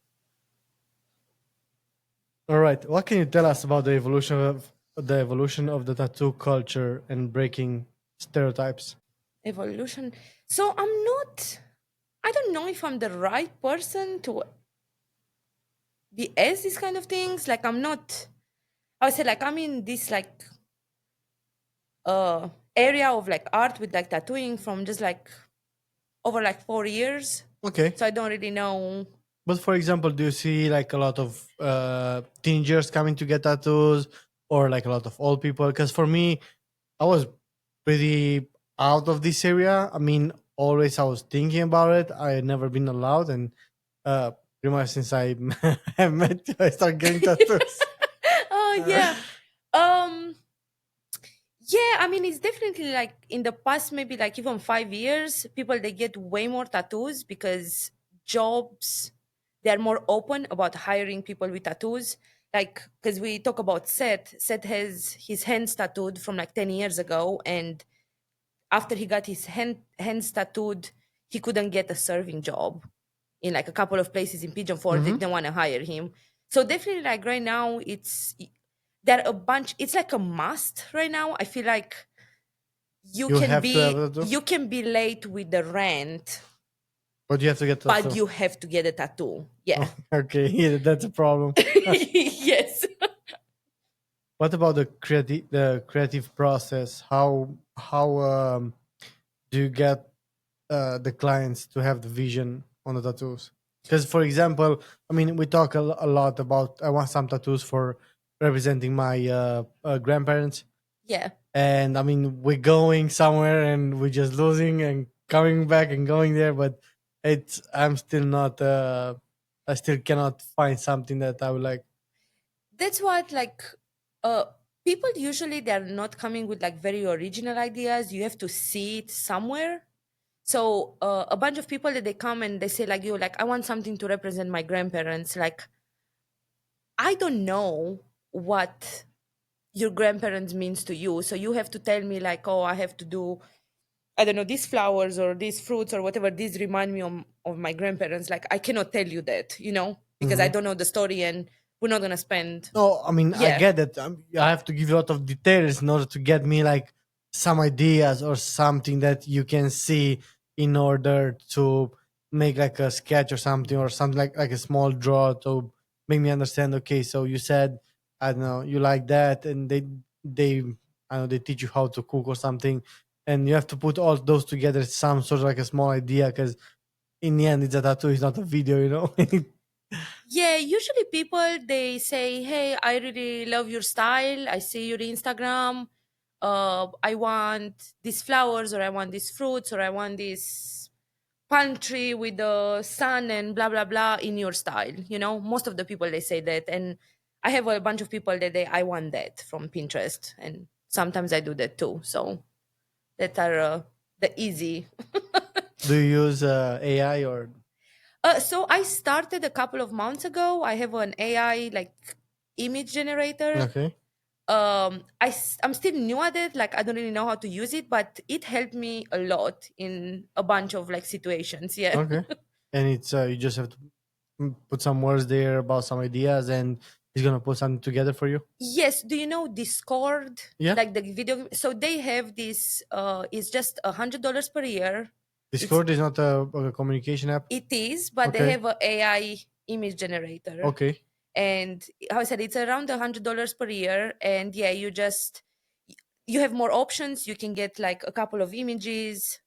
[SPEAKER 3] All right. What can you tell us about the evolution of the tattoo culture and breaking stereotypes?
[SPEAKER 2] Evolution. So I don't know if I'm the right person to be as these kind of things. Like I'm not I would say like I'm in this like area of like art with like tattooing from just like over like 4 years.
[SPEAKER 3] Okay.
[SPEAKER 2] So I don't really know.
[SPEAKER 3] But for example, do you see like a lot of teenagers coming to get tattoos, or like a lot of old people? Because for me, I was pretty out of this area. I mean, always I was thinking about it. I had never been allowed, and pretty much since I have met you, I started getting tattoos.
[SPEAKER 2] Oh yeah. Um yeah, I mean it's definitely like in the past maybe like even 5 years, people they get way more tattoos because jobs they're more open about hiring people with tattoos. Like because we talk about Seth has his hands tattooed from like 10 years ago, and after he got his hands tattooed, he couldn't get a serving job in like a couple of places in Pigeon Forge. They
[SPEAKER 3] Hmm.
[SPEAKER 2] didn't want to hire him. So definitely like right now there are a bunch, it's like a must right now. I feel like you
[SPEAKER 3] You
[SPEAKER 2] can
[SPEAKER 3] have to have
[SPEAKER 2] be
[SPEAKER 3] a tattoo,
[SPEAKER 2] you can be late with the rent,
[SPEAKER 3] but you have to get a
[SPEAKER 2] but
[SPEAKER 3] tattoo.
[SPEAKER 2] you have to get a tattoo. Yeah.
[SPEAKER 3] Okay, yeah, that's a problem.
[SPEAKER 2] Yes.
[SPEAKER 3] What about the creative process? How do you get the clients to have the vision on the tattoos? Because, for example, I mean, we talk a lot about I want some tattoos for representing my grandparents,
[SPEAKER 2] Yeah.
[SPEAKER 3] and I mean, we're going somewhere and we're just losing and coming back and going there, but it's I'm still not. I still cannot find something that I would like.
[SPEAKER 2] That's what like uh people usually they're not coming with like very original ideas. You have to see it somewhere. So a bunch of people that they come and they say like you like I want something to represent my grandparents. Like I don't know what your grandparents means to you. So you have to tell me like, oh, I have to do I don't know, these flowers or these fruits or whatever, these remind me of my grandparents. Like I cannot tell you that, because I
[SPEAKER 3] Mhm.
[SPEAKER 2] don't know the story and we're not gonna spend
[SPEAKER 3] No, I mean I
[SPEAKER 2] yeah.
[SPEAKER 3] get that. I have to give you a lot of details in order to get me like some ideas or something that you can see in order to make like a sketch or something like a small draw to make me understand. Okay, so you said I don't know you like that, and they I don't know they teach you how to cook or something, and you have to put all those together some sort of like a small idea because in the end it's a tattoo, it's not a video, you know.
[SPEAKER 2] Yeah, usually people they say, "Hey, I really love your style. I see your Instagram. I want these flowers, or I want these fruits, or I want this palm tree with the sun and blah blah blah in your style." Most of the people they say that, and I have a bunch of people that I want that from Pinterest, and sometimes I do that too. So that are the easy.
[SPEAKER 3] Do you use AI or
[SPEAKER 2] So I started a couple of months ago. I have an AI like image generator.
[SPEAKER 3] okay?
[SPEAKER 2] I'm still new at it. Like I don't really know how to use it, but it helped me a lot in a bunch of like situations. Yeah.
[SPEAKER 3] Okay. And it's you just have to put some words there about some ideas, and he's gonna put something together for you.
[SPEAKER 2] Yes. Do you know Discord?
[SPEAKER 3] Yeah.
[SPEAKER 2] Like the video. So they have this. It's just $100 per year. It's
[SPEAKER 3] Discord is not a communication app.
[SPEAKER 2] it is, but they
[SPEAKER 3] Okay.
[SPEAKER 2] have a AI image generator.
[SPEAKER 3] Okay.
[SPEAKER 2] And how I said it's around $100 per year, and yeah, you just you have more options. You can get like a couple of images,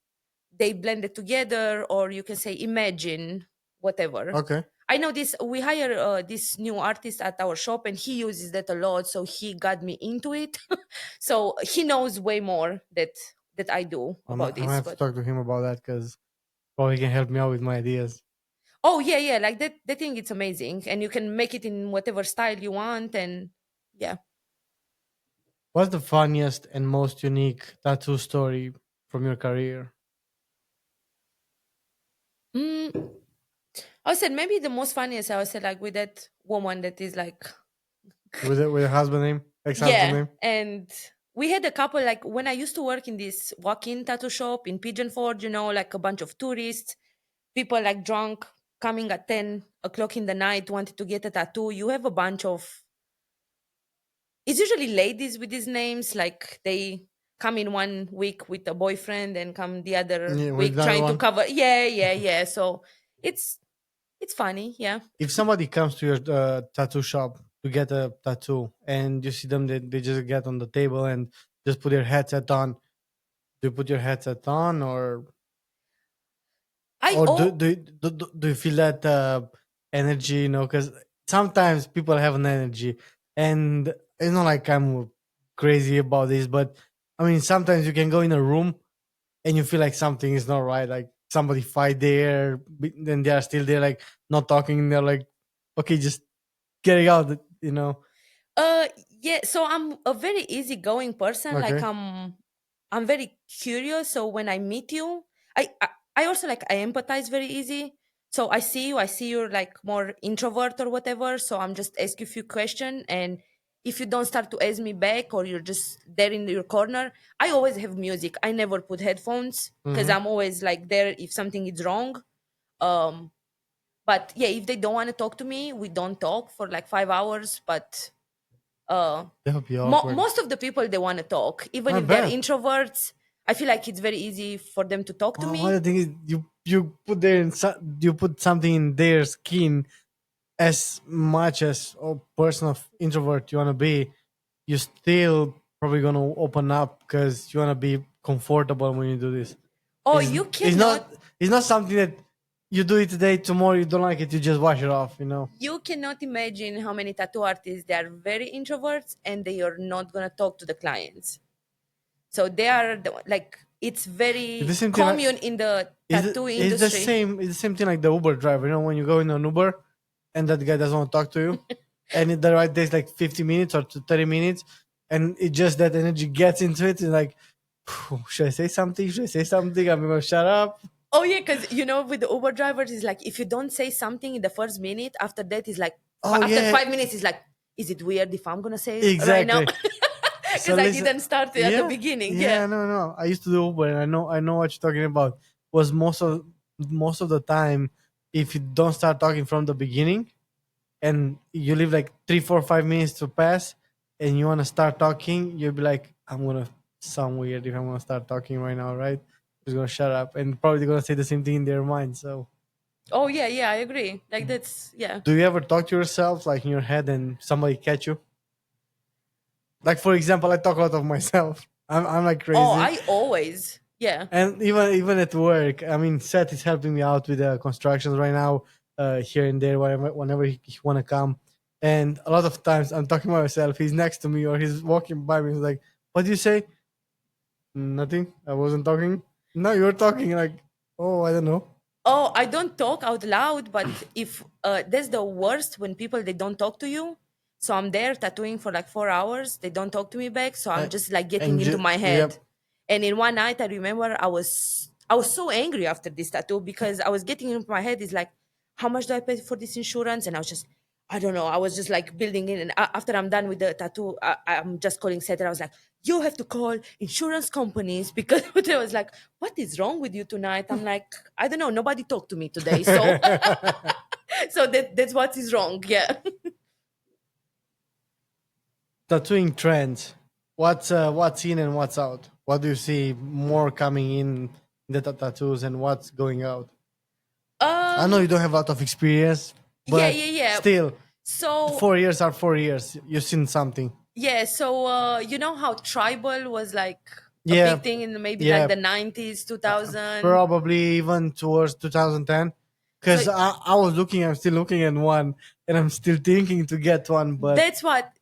[SPEAKER 2] they blend it together, or you can say imagine whatever.
[SPEAKER 3] Okay.
[SPEAKER 2] I know this. We hire this new artist at our shop, and he uses that a lot. So he got me into it. So he knows way more that I do about
[SPEAKER 3] I might
[SPEAKER 2] this.
[SPEAKER 3] have to
[SPEAKER 2] But
[SPEAKER 3] talk to him about that because probably he can help me out with my ideas.
[SPEAKER 2] oh yeah, yeah, like that. That thing, it's amazing, and you can make it in whatever style you want. And yeah.
[SPEAKER 3] What's the funniest and most unique tattoo story from your career?
[SPEAKER 2] Mm, I said maybe the most funniest. I would say like with that woman that is like
[SPEAKER 3] With a husband name, ex-husband
[SPEAKER 2] yeah,
[SPEAKER 3] name?
[SPEAKER 2] and we had a couple like when I used to work in this walk-in tattoo shop in Pigeon Forge, like a bunch of tourists, people like drunk coming at 10 o'clock in the night wanted to get a tattoo. You have a bunch of it's usually ladies with these names, like they come in one week with a boyfriend and come the other
[SPEAKER 3] Yeah, with
[SPEAKER 2] week
[SPEAKER 3] another
[SPEAKER 2] trying to
[SPEAKER 3] one.
[SPEAKER 2] cover yeah, yeah, yeah. So it's it's funny, yeah.
[SPEAKER 3] If somebody comes to your tattoo shop to get a tattoo and you see them, they just get on the table and just put their headset on. Do you put your headset on,
[SPEAKER 2] I
[SPEAKER 3] or
[SPEAKER 2] oh
[SPEAKER 3] do you feel that energy? Because sometimes people have an energy, and it's not like I'm crazy about this, but I mean sometimes you can go in a room and you feel like something is not right, like somebody fight there, then they are still there, like not talking, and they're like, okay, just getting out.
[SPEAKER 2] Uh, yeah, so I'm a very easygoing person. Like
[SPEAKER 3] Okay.
[SPEAKER 2] I'm very curious. So when I meet you, I also like I empathize very easy. So I see you're like more introvert or whatever. So I'm just ask you a few questions, and if you don't start to ask me back or you're just there in your corner, I always have music. I never put headphones because
[SPEAKER 3] Mm-hmm.
[SPEAKER 2] I'm always like there if something is wrong. Um, but yeah, if they don't want to talk to me, we don't talk for like 5 hours. But uh
[SPEAKER 3] That would be awkward.
[SPEAKER 2] most of the people they want to talk even
[SPEAKER 3] I
[SPEAKER 2] if they're
[SPEAKER 3] bet.
[SPEAKER 2] introverts. I feel like it's very easy for them to talk to
[SPEAKER 3] Well,
[SPEAKER 2] me.
[SPEAKER 3] the thing is, you put something in their skin. As much as a person of introvert you want to be, you still probably gonna open up because you want to be comfortable when you do this.
[SPEAKER 2] Oh,
[SPEAKER 3] It's
[SPEAKER 2] you
[SPEAKER 3] it's
[SPEAKER 2] cannot
[SPEAKER 3] not it's not something that you do it today, tomorrow you don't like it, you just wash it off.
[SPEAKER 2] you cannot imagine how many tattoo artists they are very introverts and they are not going to talk to the clients. So they are like it's
[SPEAKER 3] It's the
[SPEAKER 2] very
[SPEAKER 3] same thing. Like,
[SPEAKER 2] common in the tattoo
[SPEAKER 3] it's the
[SPEAKER 2] industry.
[SPEAKER 3] same. It's the same thing like the Uber driver. When you go in an Uber and that guy doesn't want to talk to you, and the ride takes like 50 minutes or to 30 minutes, and it just that energy gets into it. And like, should I say something? Should I say something? I'm gonna shut up.
[SPEAKER 2] Oh yeah, because with the Uber drivers, it's like if you don't say something in the first minute, after that is like
[SPEAKER 3] Oh
[SPEAKER 2] after
[SPEAKER 3] yeah,
[SPEAKER 2] 5 minutes is like, is it weird if I'm gonna say it right now?
[SPEAKER 3] exactly. So
[SPEAKER 2] Because I
[SPEAKER 3] listen,
[SPEAKER 2] didn't start it at the
[SPEAKER 3] yeah,
[SPEAKER 2] beginning.
[SPEAKER 3] yeah,
[SPEAKER 2] Yeah.
[SPEAKER 3] no, no. I used to do Uber, and I know what you're talking about. Was most of the time, if you don't start talking from the beginning, and you leave like 3 4 5 minutes to pass and you want to start talking, you'll be like, I'm gonna sound weird if I'm gonna start talking right now, right? Just gonna shut up and probably gonna say the same thing in their mind. So
[SPEAKER 2] Oh yeah, yeah, I agree. Like that's yeah.
[SPEAKER 3] do you ever talk to yourself like in your head and somebody catch you? Like for example, I talk a lot of myself. I'm like
[SPEAKER 2] Oh,
[SPEAKER 3] crazy.
[SPEAKER 2] I always yeah.
[SPEAKER 3] And even at work, I mean, Seth is helping me out with the constructions right now, here and there, whenever he want to come. And a lot of times I'm talking to myself. He's next to me or he's walking by me. He's like, "What do you say?" Nothing. I wasn't talking. No, you're talking. Like, oh, I don't know.
[SPEAKER 2] Oh, I don't talk out loud, but if that's the worst when people they don't talk to you. So I'm there tattooing for like 4 hours. They don't talk to me back, so I'm
[SPEAKER 3] Uh,
[SPEAKER 2] just like getting
[SPEAKER 3] and
[SPEAKER 2] into my head.
[SPEAKER 3] yep.
[SPEAKER 2] And in one night, I remember I was so angry after this tattoo because I was getting into my head. Is like, how much do I pay for this insurance? And I was just, I don't know. I was just like building in. And after I'm done with the tattoo, I'm just calling Seth. I was like, you have to call insurance companies because they was like, what is wrong with you tonight? I'm like, I don't know. Nobody talked to me today, so so that's what is wrong. Yeah.
[SPEAKER 3] Tattooing trends. What's in and what's out? What do you see more coming in the tattoos and what's going out? I know
[SPEAKER 2] Um.
[SPEAKER 3] you don't have a lot of experience,
[SPEAKER 2] Yeah.
[SPEAKER 3] but
[SPEAKER 2] Yeah. Yeah.
[SPEAKER 3] still,
[SPEAKER 2] So
[SPEAKER 3] 4 years are 4 years. You've seen something.
[SPEAKER 2] Yeah, so you know how tribal was like a
[SPEAKER 3] Yeah,
[SPEAKER 2] big thing in maybe like
[SPEAKER 3] yeah,
[SPEAKER 2] the 90s, 2000.
[SPEAKER 3] probably even towards 2010.
[SPEAKER 2] So
[SPEAKER 3] Because I was looking, I'm still looking at one, and I'm still thinking to get one. But
[SPEAKER 2] that's what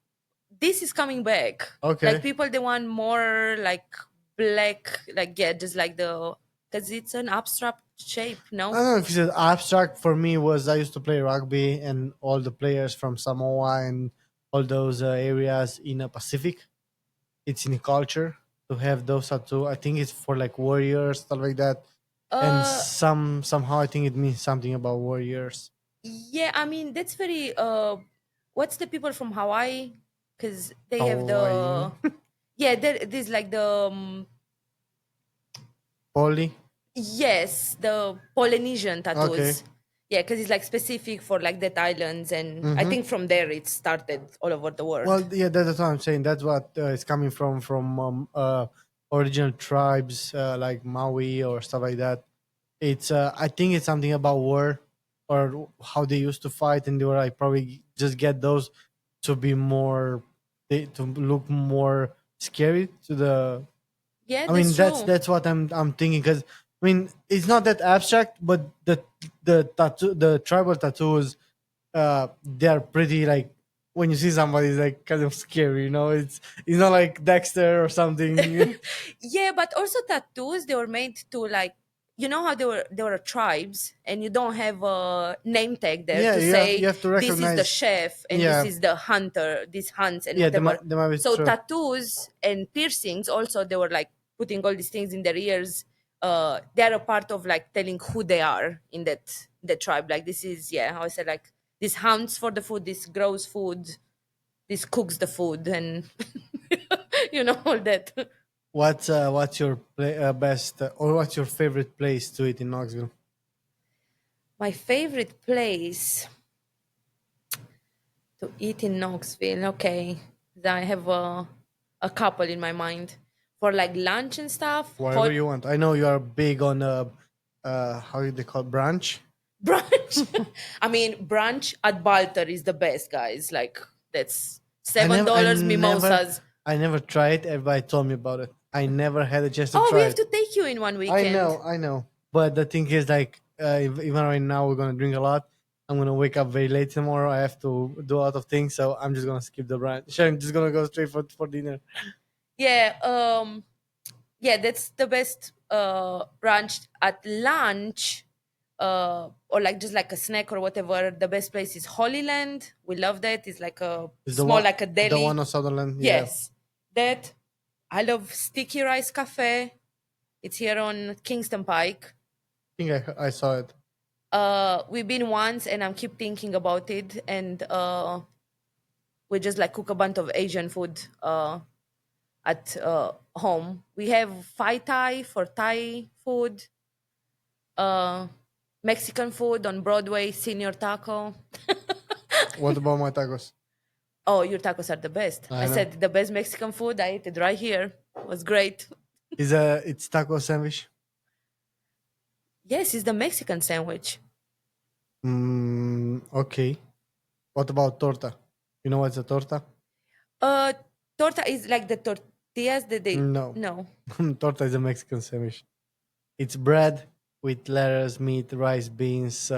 [SPEAKER 2] this is coming back. Like
[SPEAKER 3] okay,
[SPEAKER 2] people they want more like black, like yeah, just like the because it's an abstract shape,
[SPEAKER 3] I
[SPEAKER 2] no?
[SPEAKER 3] don't know if it's abstract. For me, was I used to play rugby, and all the players from Samoa and all those areas in the Pacific. It's in the culture to have those tattoo. I think it's for like warriors, stuff like that. And
[SPEAKER 2] Uh
[SPEAKER 3] somehow I think it means something about warriors.
[SPEAKER 2] yeah, I mean that's very what's the people from Hawaii? Because they have
[SPEAKER 3] Hawaii,
[SPEAKER 2] the yeah, there's like the
[SPEAKER 3] Poli.
[SPEAKER 2] yes, the Polynesian
[SPEAKER 3] Okay.
[SPEAKER 2] tattoos. Yeah, because it's like specific for like that islands, and I
[SPEAKER 3] Mm-hmm.
[SPEAKER 2] think from there it started all over the world.
[SPEAKER 3] Well, yeah, that's what I'm saying. That's what is coming from original tribes like Maui or stuff like that. It's I think it's something about war or how they used to fight, and they were like probably just get those to be more to look more scary to the.
[SPEAKER 2] Yeah,
[SPEAKER 3] I mean,
[SPEAKER 2] that's
[SPEAKER 3] that's
[SPEAKER 2] true.
[SPEAKER 3] that's what I'm thinking because I mean it's not that abstract, but the tattoo, the tribal tattoos, they're pretty like when you see somebody, it's like kind of scary. You know, it's not like Dexter or something.
[SPEAKER 2] Yeah, but also tattoos they were made to like you know how they were tribes and you don't have a name tag there
[SPEAKER 3] Yeah,
[SPEAKER 2] to
[SPEAKER 3] you
[SPEAKER 2] say
[SPEAKER 3] have to
[SPEAKER 2] this is the
[SPEAKER 3] recognize.
[SPEAKER 2] chef and this
[SPEAKER 3] Yeah,
[SPEAKER 2] is the hunter, this hunts and
[SPEAKER 3] yeah,
[SPEAKER 2] whatever.
[SPEAKER 3] they might be
[SPEAKER 2] So
[SPEAKER 3] true.
[SPEAKER 2] tattoos and piercings also they were like putting all these things in their ears. They're a part of like telling who they are in that tribe. Like this is yeah, how I said like this hunts for the food, this grows food, this cooks the food and you know all that.
[SPEAKER 3] What's your best or what's your favorite place to eat in Knoxville?
[SPEAKER 2] My favorite place to eat in Knoxville. Okay, I have a couple in my mind for like lunch and stuff.
[SPEAKER 3] Wherever
[SPEAKER 2] Hot
[SPEAKER 3] you want. I know you are big on how do they call it? Brunch.
[SPEAKER 2] brunch. I mean, brunch at Balter is the best, guys. Like that's
[SPEAKER 3] I
[SPEAKER 2] seven
[SPEAKER 3] never, I
[SPEAKER 2] dollars
[SPEAKER 3] never,
[SPEAKER 2] mimosas.
[SPEAKER 3] I never tried. Everybody told me about it. I never had a chance to
[SPEAKER 2] Oh, we
[SPEAKER 3] try
[SPEAKER 2] have
[SPEAKER 3] it.
[SPEAKER 2] to take you in one weekend.
[SPEAKER 3] I know. But the thing is, like, even right now, we're gonna drink a lot. I'm gonna wake up very late tomorrow. I have to do a lot of things, so I'm just gonna skip the brunch. I'm just gonna go straight for dinner.
[SPEAKER 2] Yeah, yeah, that's the best brunch at lunch. Or like just like a snack or whatever. The best place is Holy Land. We love that. It's like a
[SPEAKER 3] Is
[SPEAKER 2] small, like a
[SPEAKER 3] the one
[SPEAKER 2] deli.
[SPEAKER 3] on Sutherland? Yeah,
[SPEAKER 2] Yes, that. I love Sticky Rice Cafe. It's here on Kingston Pike.
[SPEAKER 3] I think I saw it.
[SPEAKER 2] We've been once, and I'm keep thinking about it. And we just like cook a bunch of Asian food at home. We have Phi Thai for Thai food, uh, Mexican food on Broadway, Senior Taco.
[SPEAKER 3] What about my tacos?
[SPEAKER 2] Oh, your tacos are the best. I
[SPEAKER 3] I know.
[SPEAKER 2] said the best Mexican food. I ate it right here. It was great.
[SPEAKER 3] It's taco sandwich.
[SPEAKER 2] Yes, it's the Mexican sandwich.
[SPEAKER 3] Okay. What about torta? You know what's a torta?
[SPEAKER 2] Uh, Torta is like the tortillas that they
[SPEAKER 3] No.
[SPEAKER 2] no.
[SPEAKER 3] Torta is a Mexican sandwich. It's bread with lettuce, meat, rice, beans,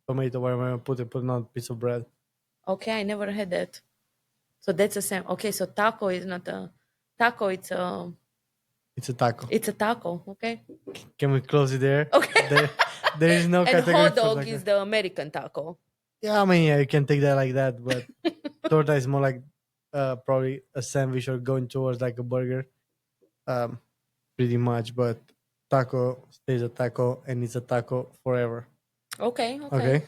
[SPEAKER 3] tomato, whatever. Put it on a piece of bread.
[SPEAKER 2] Okay, I never had that. So that's the same. Okay, so taco is not a taco.
[SPEAKER 3] It's a taco.
[SPEAKER 2] It's a taco. Okay.
[SPEAKER 3] Can we close it there?
[SPEAKER 2] Okay.
[SPEAKER 3] There, there is no
[SPEAKER 2] And
[SPEAKER 3] category
[SPEAKER 2] hot
[SPEAKER 3] for
[SPEAKER 2] dog
[SPEAKER 3] taco.
[SPEAKER 2] is the American taco.
[SPEAKER 3] Yeah, I mean, yeah, you can take that like that, but torta is more like probably a sandwich or going towards like a burger, um, pretty much. But taco stays a taco and it's a taco forever.
[SPEAKER 2] Okay, okay.
[SPEAKER 3] Okay.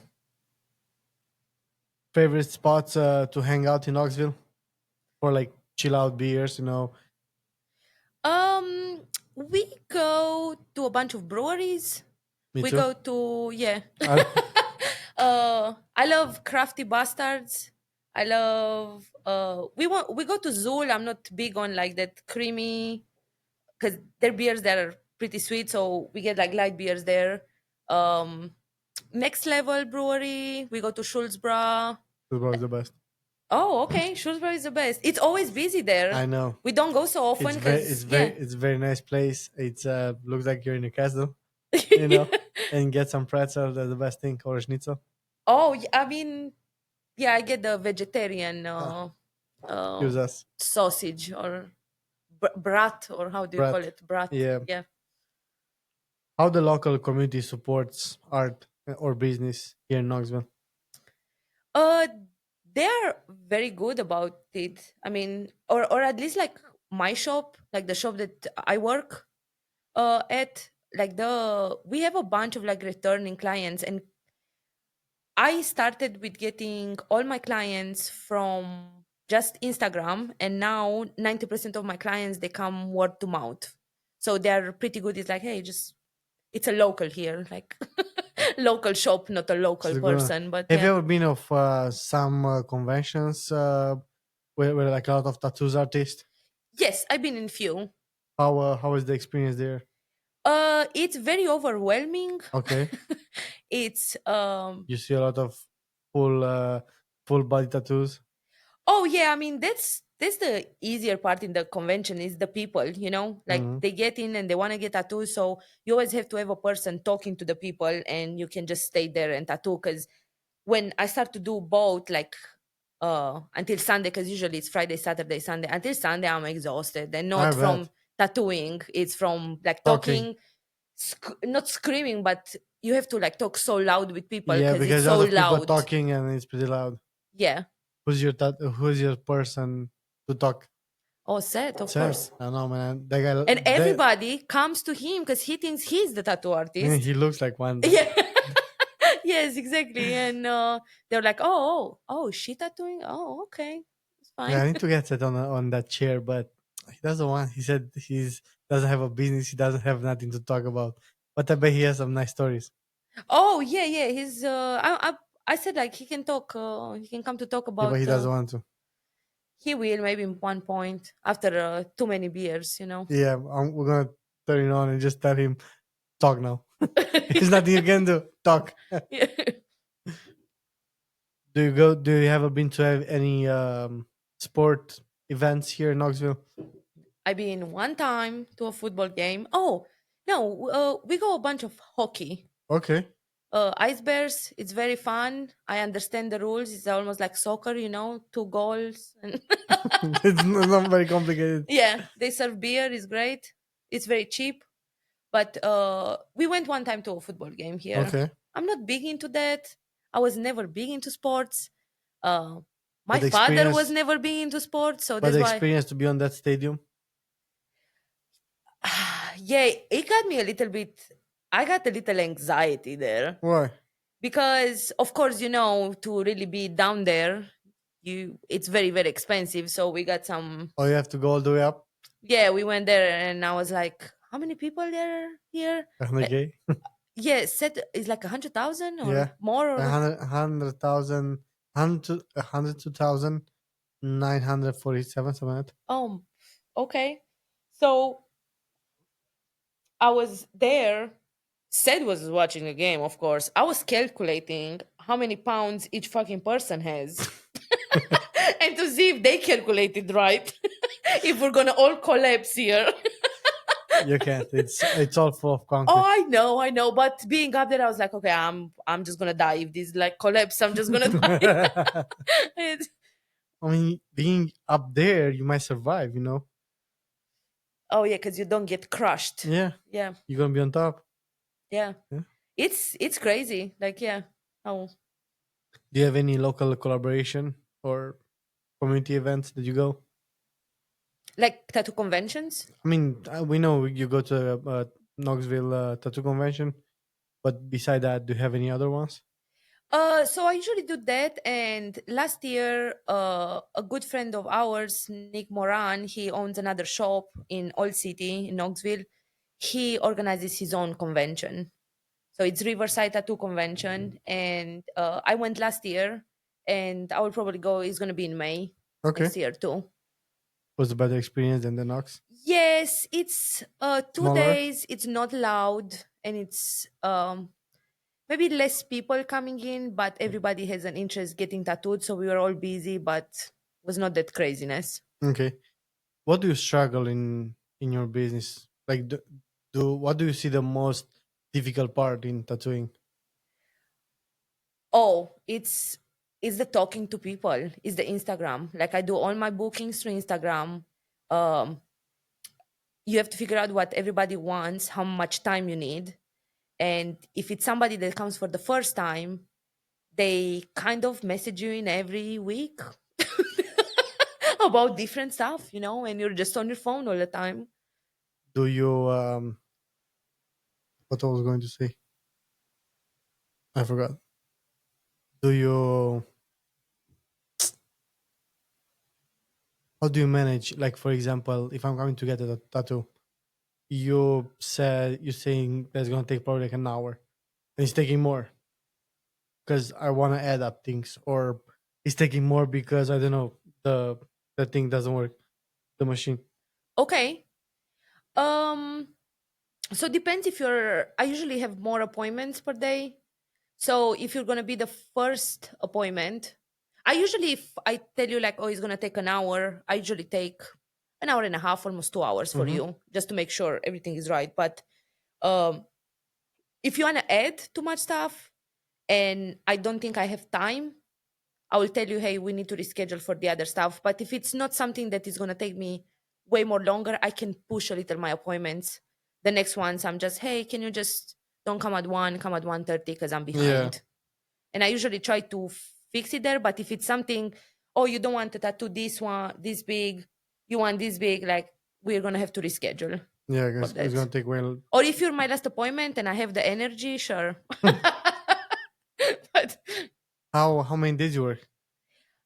[SPEAKER 3] Favorite spots to hang out in Knoxville for like chill out beers, you know?
[SPEAKER 2] We go to a bunch of breweries.
[SPEAKER 3] Me
[SPEAKER 2] We
[SPEAKER 3] too.
[SPEAKER 2] go to yeah.
[SPEAKER 3] I,
[SPEAKER 2] I love Crafty Bastards. I love we go to Zool. I'm not big on like that creamy because their beers that are pretty sweet, so we get like light beers there. Um Next Level Brewery. We go to Schulzbra.
[SPEAKER 3] Football is the best.
[SPEAKER 2] Oh, okay. Shrewsbury is the best. It's always busy there.
[SPEAKER 3] I know.
[SPEAKER 2] We don't go so often because yeah.
[SPEAKER 3] It's very nice place. It's looks like you're in a castle, you know, and get some pretzel. That's the best thing, or schnitzel.
[SPEAKER 2] Oh, I mean, yeah, I get the vegetarian
[SPEAKER 3] Ah,
[SPEAKER 2] uh,
[SPEAKER 3] use us,
[SPEAKER 2] sausage or brat, or how do you call
[SPEAKER 3] brat.
[SPEAKER 2] it? Brat.
[SPEAKER 3] Yeah.
[SPEAKER 2] Yeah.
[SPEAKER 3] How the local community supports art or business here in Knoxville.
[SPEAKER 2] Uh, they're very good about it. I mean, or at least like my shop, like the shop that I work at, like the we have a bunch of like returning clients, and I started with getting all my clients from just Instagram, and now 90% of my clients they come word to mouth. So they're pretty good. It's like, hey, just it's a local here, like local shop, not a
[SPEAKER 3] This
[SPEAKER 2] local
[SPEAKER 3] is a good one.
[SPEAKER 2] person, but
[SPEAKER 3] Have you
[SPEAKER 2] yeah.
[SPEAKER 3] ever been of some conventions where like a lot of tattoos artists?
[SPEAKER 2] Yes, I've been in few.
[SPEAKER 3] How is the experience there?
[SPEAKER 2] It's very overwhelming.
[SPEAKER 3] Okay,
[SPEAKER 2] It's
[SPEAKER 3] you see a lot of full full body tattoos.
[SPEAKER 2] oh yeah, I mean that's the easier part in the convention is the people, you know? Like
[SPEAKER 3] Hmm.
[SPEAKER 2] they get in and they want to get tattoos, so you always have to have a person talking to the people and you can just stay there and tattoo cuz when I start to do both like until Sunday cuz usually it's Friday, Saturday, Sunday. Until Sunday I'm exhausted and
[SPEAKER 3] I
[SPEAKER 2] not from
[SPEAKER 3] bet
[SPEAKER 2] tattooing, it's from like
[SPEAKER 3] talking.
[SPEAKER 2] talking not screaming, but you have to like talk so loud with people
[SPEAKER 3] Yeah,
[SPEAKER 2] because it's
[SPEAKER 3] because a
[SPEAKER 2] so
[SPEAKER 3] lot of people
[SPEAKER 2] loud.
[SPEAKER 3] talking and it's pretty loud.
[SPEAKER 2] Yeah.
[SPEAKER 3] Who's your person to talk?
[SPEAKER 2] Oh, Seth, of
[SPEAKER 3] Seth.
[SPEAKER 2] course.
[SPEAKER 3] I know, man. That guy.
[SPEAKER 2] And
[SPEAKER 3] That
[SPEAKER 2] everybody comes to him because he thinks he's the tattoo artist.
[SPEAKER 3] he looks like one. Though.
[SPEAKER 2] Yeah. Yes, exactly. And they're like, oh, she tattooing? Oh, okay. It's
[SPEAKER 3] Yeah,
[SPEAKER 2] fine.
[SPEAKER 3] I need to get set on that chair, but he doesn't want. He said he's doesn't have a business. He doesn't have nothing to talk about. But I bet he has some nice stories.
[SPEAKER 2] Oh, yeah, yeah. I said like he can talk, he can come to talk
[SPEAKER 3] Yeah, but he
[SPEAKER 2] about,
[SPEAKER 3] doesn't want to.
[SPEAKER 2] he will maybe in one point after too many beers, you know?
[SPEAKER 3] Yeah, we're gonna turn it on and just tell him talk now. There's nothing you can do. Talk.
[SPEAKER 2] Yeah.
[SPEAKER 3] Do you go? Do you ever been to have any sport events here in Knoxville?
[SPEAKER 2] I've been one time to a football game. Oh, no, we go a bunch of hockey.
[SPEAKER 3] Okay,
[SPEAKER 2] Ice bears, it's very fun. I understand the rules. It's almost like soccer, you know, two goals. And
[SPEAKER 3] it's not very complicated.
[SPEAKER 2] yeah, they serve beer. It's great. It's very cheap. But we went one time to a football game here.
[SPEAKER 3] Okay,
[SPEAKER 2] I'm not big into that. I was never big into sports. Uh, my
[SPEAKER 3] but the
[SPEAKER 2] father was
[SPEAKER 3] experience,
[SPEAKER 2] never big into sports, so
[SPEAKER 3] but
[SPEAKER 2] that's
[SPEAKER 3] the
[SPEAKER 2] why.
[SPEAKER 3] experience to be on that stadium.
[SPEAKER 2] Yeah, it got me a little bit. I got a little anxiety there
[SPEAKER 3] Why?
[SPEAKER 2] because, of course, you know, to really be down there, it's very very expensive. So we got some.
[SPEAKER 3] Oh, you have to go all the way up.
[SPEAKER 2] Yeah, we went there, and I was like, "How many people there here?" Uh,
[SPEAKER 3] Okay.
[SPEAKER 2] yeah, set is like 100,000 or
[SPEAKER 3] Yeah,
[SPEAKER 2] more,
[SPEAKER 3] a
[SPEAKER 2] or
[SPEAKER 3] hundred thousand, a hundred two thousand nine hundred forty-seven, something like that.
[SPEAKER 2] okay. So I was there. Seth was watching the game, of course. I was calculating how many pounds each fucking person has. And to see if they calculated right. If we're gonna all collapse here.
[SPEAKER 3] You can't. It's all full of
[SPEAKER 2] Oh,
[SPEAKER 3] concrete.
[SPEAKER 2] I know. But being up there, I was like, okay, I'm just gonna die. If this like collapse, I'm just gonna die.
[SPEAKER 3] I
[SPEAKER 2] It's-
[SPEAKER 3] mean, being up there, you might survive. You know.
[SPEAKER 2] oh yeah, because you don't get crushed.
[SPEAKER 3] Yeah,
[SPEAKER 2] Yeah,
[SPEAKER 3] you're gonna be on top.
[SPEAKER 2] yeah.
[SPEAKER 3] Yeah.
[SPEAKER 2] It's crazy. Like, yeah. Oh,
[SPEAKER 3] Do you have any local collaboration or community events that you go?
[SPEAKER 2] like tattoo conventions.
[SPEAKER 3] I mean, we know you go to Knoxville tattoo convention, but beside that, do you have any other ones?
[SPEAKER 2] So I usually do that. And last year, a good friend of ours, Nick Moran, he owns another shop in Old City in Knoxville. He organizes his own convention. So it's Riverside Tattoo Convention, and I went last year, and I will probably go. It's going to be in May
[SPEAKER 3] Okay,
[SPEAKER 2] next year too.
[SPEAKER 3] was a better experience than the Knox.
[SPEAKER 2] Yes, it's two
[SPEAKER 3] Smaller.
[SPEAKER 2] days. It's not loud, and it's maybe less people coming in, but everybody has an interest getting tattooed. So we were all busy, but was not that craziness.
[SPEAKER 3] Okay. What do you struggle in your business? Like, do what do you see the most difficult part in tattooing?
[SPEAKER 2] Oh, it's the talking to people. It's the Instagram. Like I do all my bookings through Instagram. Um, you have to figure out what everybody wants, how much time you need, and if it's somebody that comes for the first time, they kind of message you in every week about different stuff, and you're just on your phone all the time.
[SPEAKER 3] Do you what I was going to say? I forgot. Do you how do you manage? Like, for example, if I'm coming to get a tattoo, you're saying that's gonna take probably like an hour, and it's taking more because I want to add up things, or it's taking more because I don't know the thing doesn't work, the machine.
[SPEAKER 2] Okay. Um so depends if you're I usually have more appointments per day. So if you're going to be the first appointment, I usually, if I tell you like, oh, it's going to take an hour, I usually take an hour and a half, almost 2 hours for
[SPEAKER 3] Mm-hmm.
[SPEAKER 2] you, just to make sure everything is right. But um, if you want to add too much stuff and I don't think I have time, I will tell you, hey, we need to reschedule for the other stuff. But if it's not something that is going to take me way more longer, I can push a little my appointments. The next ones, I'm just, hey, can you just don't come at 1, come at 1:30 because I'm
[SPEAKER 3] Yeah,
[SPEAKER 2] behind. And I usually try to fix it there. But if it's something, oh, you don't want to tattoo this one this big, you want this big, like we're gonna have to reschedule
[SPEAKER 3] yeah,
[SPEAKER 2] for
[SPEAKER 3] it's
[SPEAKER 2] that.
[SPEAKER 3] gonna take well.
[SPEAKER 2] Or if you're my last appointment and I have the energy, sure. But
[SPEAKER 3] How many days you work?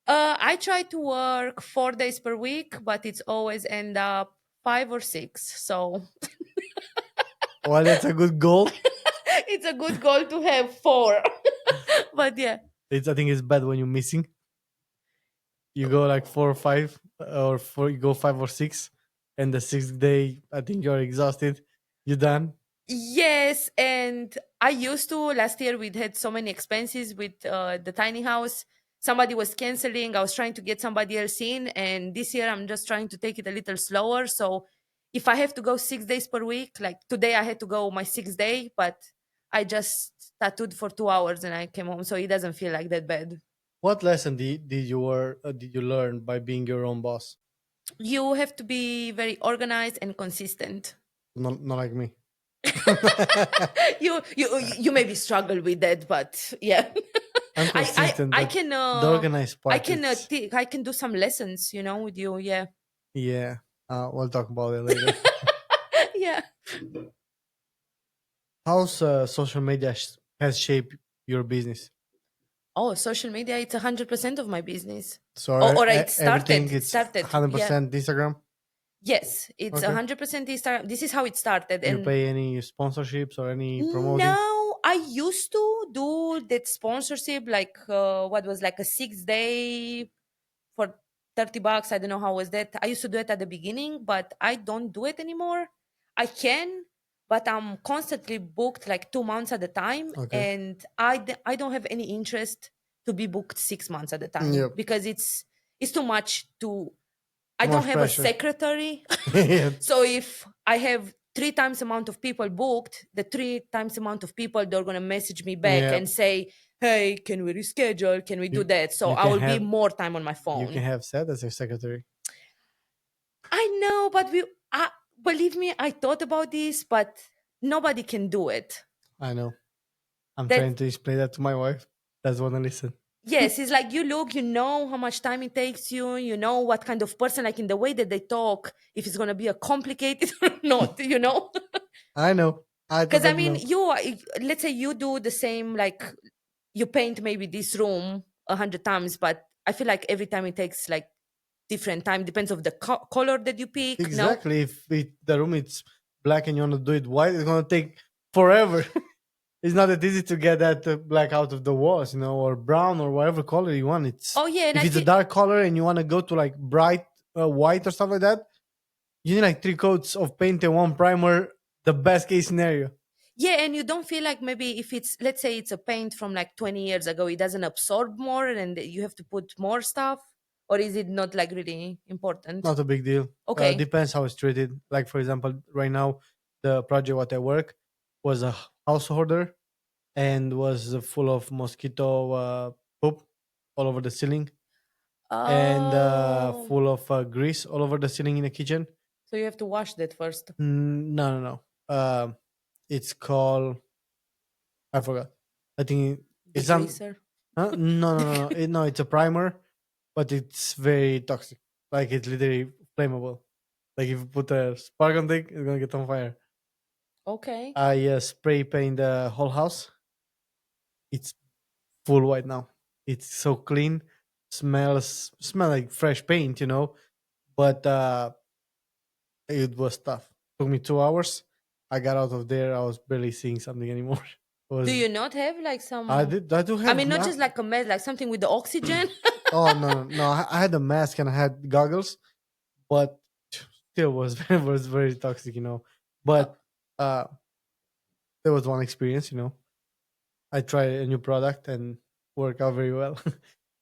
[SPEAKER 2] I try to work 4 days per week, but it's always end up 5 or 6. So
[SPEAKER 3] Well, that's a good goal.
[SPEAKER 2] it's a good goal to have four. But yeah.
[SPEAKER 3] It's I think it's bad when you're missing. You go like 4 or 5, or four. You go 5 or 6, and the sixth day, I think you're exhausted. You done?
[SPEAKER 2] Yes, and I used to. Last year, we'd had so many expenses with the tiny house. Somebody was canceling. I was trying to get somebody else in, and this year I'm just trying to take it a little slower. So, if I have to go 6 days per week, like today, I had to go my sixth day, but I just tattooed for 2 hours and I came home, so it doesn't feel like that bad.
[SPEAKER 3] What lesson did you learn by being your own boss?
[SPEAKER 2] You have to be very organized and consistent.
[SPEAKER 3] Not like me.
[SPEAKER 2] You maybe struggle with that, but yeah.
[SPEAKER 3] I'm
[SPEAKER 2] I I
[SPEAKER 3] consistent,
[SPEAKER 2] I
[SPEAKER 3] but
[SPEAKER 2] can
[SPEAKER 3] the organized
[SPEAKER 2] I
[SPEAKER 3] part,
[SPEAKER 2] can
[SPEAKER 3] it's
[SPEAKER 2] I can do some lessons, with you. Yeah.
[SPEAKER 3] yeah. We'll talk about it later.
[SPEAKER 2] Yeah.
[SPEAKER 3] How's social media has shaped your business?
[SPEAKER 2] Oh, social media, it's 100% of my business.
[SPEAKER 3] So
[SPEAKER 2] Oh, or it
[SPEAKER 3] everything
[SPEAKER 2] started. It
[SPEAKER 3] it's
[SPEAKER 2] started.
[SPEAKER 3] hundred
[SPEAKER 2] Yeah.
[SPEAKER 3] percent Instagram.
[SPEAKER 2] Yes, it's
[SPEAKER 3] Okay.
[SPEAKER 2] 100% Instagram. This is how it started.
[SPEAKER 3] You
[SPEAKER 2] And
[SPEAKER 3] pay any sponsorships or any promoting?
[SPEAKER 2] now I used to do that sponsorship, like what was like a 6 day for $30. I don't know how was that. I used to do it at the beginning, but I don't do it anymore. I can, but I'm constantly booked like 2 months at a time,
[SPEAKER 3] Okay.
[SPEAKER 2] and I don't have any interest to be booked 6 months at a time
[SPEAKER 3] Yep.
[SPEAKER 2] because it's too much to. I
[SPEAKER 3] Too
[SPEAKER 2] don't
[SPEAKER 3] much
[SPEAKER 2] have a
[SPEAKER 3] pressure.
[SPEAKER 2] secretary.
[SPEAKER 3] Yeah.
[SPEAKER 2] So if I have 3 times amount of people booked, the 3 times amount of people, they're gonna message me back
[SPEAKER 3] Yeah.
[SPEAKER 2] and say, "Hey, can we reschedule? Can we do
[SPEAKER 3] You
[SPEAKER 2] that?" So
[SPEAKER 3] you
[SPEAKER 2] I
[SPEAKER 3] can
[SPEAKER 2] will be
[SPEAKER 3] have
[SPEAKER 2] more time on my
[SPEAKER 3] you can
[SPEAKER 2] phone.
[SPEAKER 3] have said as your secretary.
[SPEAKER 2] I know, but believe me, I thought about this, but nobody can do it.
[SPEAKER 3] I know. I'm trying
[SPEAKER 2] That
[SPEAKER 3] to explain that to my wife. Doesn't want to listen.
[SPEAKER 2] Yes, it's like you look, you know how much time it takes you, you know what kind of person, like in the way that they talk, if it's gonna be a complicated or not.
[SPEAKER 3] I know. I
[SPEAKER 2] Because I
[SPEAKER 3] totally
[SPEAKER 2] mean,
[SPEAKER 3] know.
[SPEAKER 2] let's say you do the same, like you paint maybe this room 100 times, but I feel like every time it takes like different time, depends of the color that you pick. No,
[SPEAKER 3] Exactly. If the room is black and you want to do it white, it's gonna take forever. It's not that easy to get that black out of the walls, or brown or whatever color you want. It's
[SPEAKER 2] oh yeah, and
[SPEAKER 3] if
[SPEAKER 2] I
[SPEAKER 3] it's a
[SPEAKER 2] feel
[SPEAKER 3] dark color and you want to go to like bright white or stuff like that, you need like 3 coats of paint and one primer. The best case scenario.
[SPEAKER 2] Yeah, and you don't feel like maybe if it's, let's say it's a paint from like 20 years ago, it doesn't absorb more and you have to put more stuff, or is it not like really important?
[SPEAKER 3] Not a big deal.
[SPEAKER 2] Okay.
[SPEAKER 3] Depends how it's treated. Like for example, right now, the project what I work was a house order and was full of mosquito poop all over the ceiling and
[SPEAKER 2] Oh,
[SPEAKER 3] full of grease all over the ceiling in the kitchen.
[SPEAKER 2] so you have to wash that first.
[SPEAKER 3] No, no, no. It's called, I forgot. I think it's some.
[SPEAKER 2] Degreaser.
[SPEAKER 3] Huh? No, no, no, no. No, it's a primer, but it's very toxic. Like it's literally flammable. Like if you put a spark on it, it's gonna get on fire.
[SPEAKER 2] Okay.
[SPEAKER 3] I spray paint the whole house. It's full white now. It's so clean. Smell like fresh paint, But it was tough. Took me 2 hours. I got out of there. I was barely seeing something anymore. It
[SPEAKER 2] Do
[SPEAKER 3] was
[SPEAKER 2] you not have like
[SPEAKER 3] I
[SPEAKER 2] some,
[SPEAKER 3] did I do
[SPEAKER 2] I
[SPEAKER 3] have
[SPEAKER 2] mean, not just like a mess, like something with the oxygen?
[SPEAKER 3] oh no, no, no. I had a mask and I had goggles, but still was was very toxic,
[SPEAKER 2] Uh,
[SPEAKER 3] But uh there was one experience. I tried a new product and worked out very well.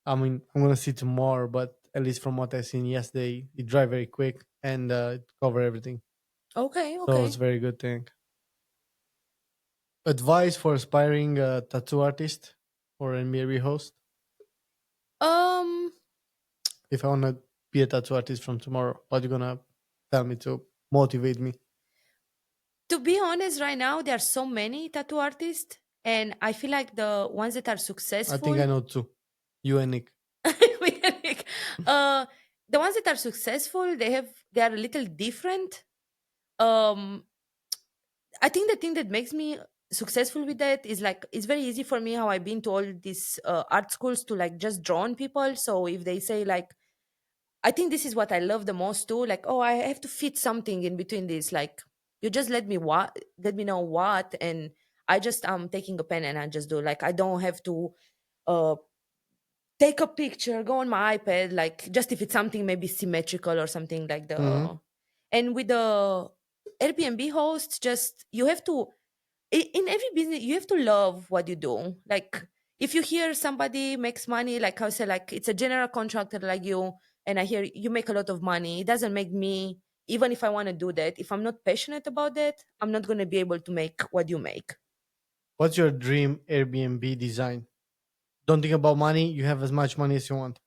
[SPEAKER 3] I mean, I'm gonna see tomorrow, but at least from what I seen yesterday, it dry very quick and it cover everything.
[SPEAKER 2] okay,
[SPEAKER 3] So it's
[SPEAKER 2] okay.
[SPEAKER 3] very good thing. Advice for aspiring tattoo artist or NBA host.
[SPEAKER 2] Um,
[SPEAKER 3] If I wanna be a tattoo artist from tomorrow, what you gonna tell me to motivate me?
[SPEAKER 2] to be honest, right now there are so many tattoo artists, and I feel like the ones that are
[SPEAKER 3] I think I
[SPEAKER 2] successful,
[SPEAKER 3] know two. You and Nick.
[SPEAKER 2] like, uh, the ones that are successful, they are a little different. Um, I think the thing that makes me successful with that is like it's very easy for me how I've been to all these art schools to like just draw on people. So if they say like, I think this is what I love the most too. Like, oh, I have to fit something in between this. Like, you just let me know what, and I just taking a pen and I just do. Like, I don't have to uh take a picture, go on my iPad. Like, just if it's something maybe symmetrical or something like
[SPEAKER 3] Mm-hmm.
[SPEAKER 2] the. And with the Airbnb host, just you have to in every business you have to love what you do. Like if you hear somebody makes money, like I say, like it's a general contractor like you, and I hear you make a lot of money, it doesn't make me, even if I want to do that, if I'm not passionate about that, I'm not going to be able to make what you make.
[SPEAKER 3] What's your dream Airbnb design? Don't think about money. You have as much money as you want.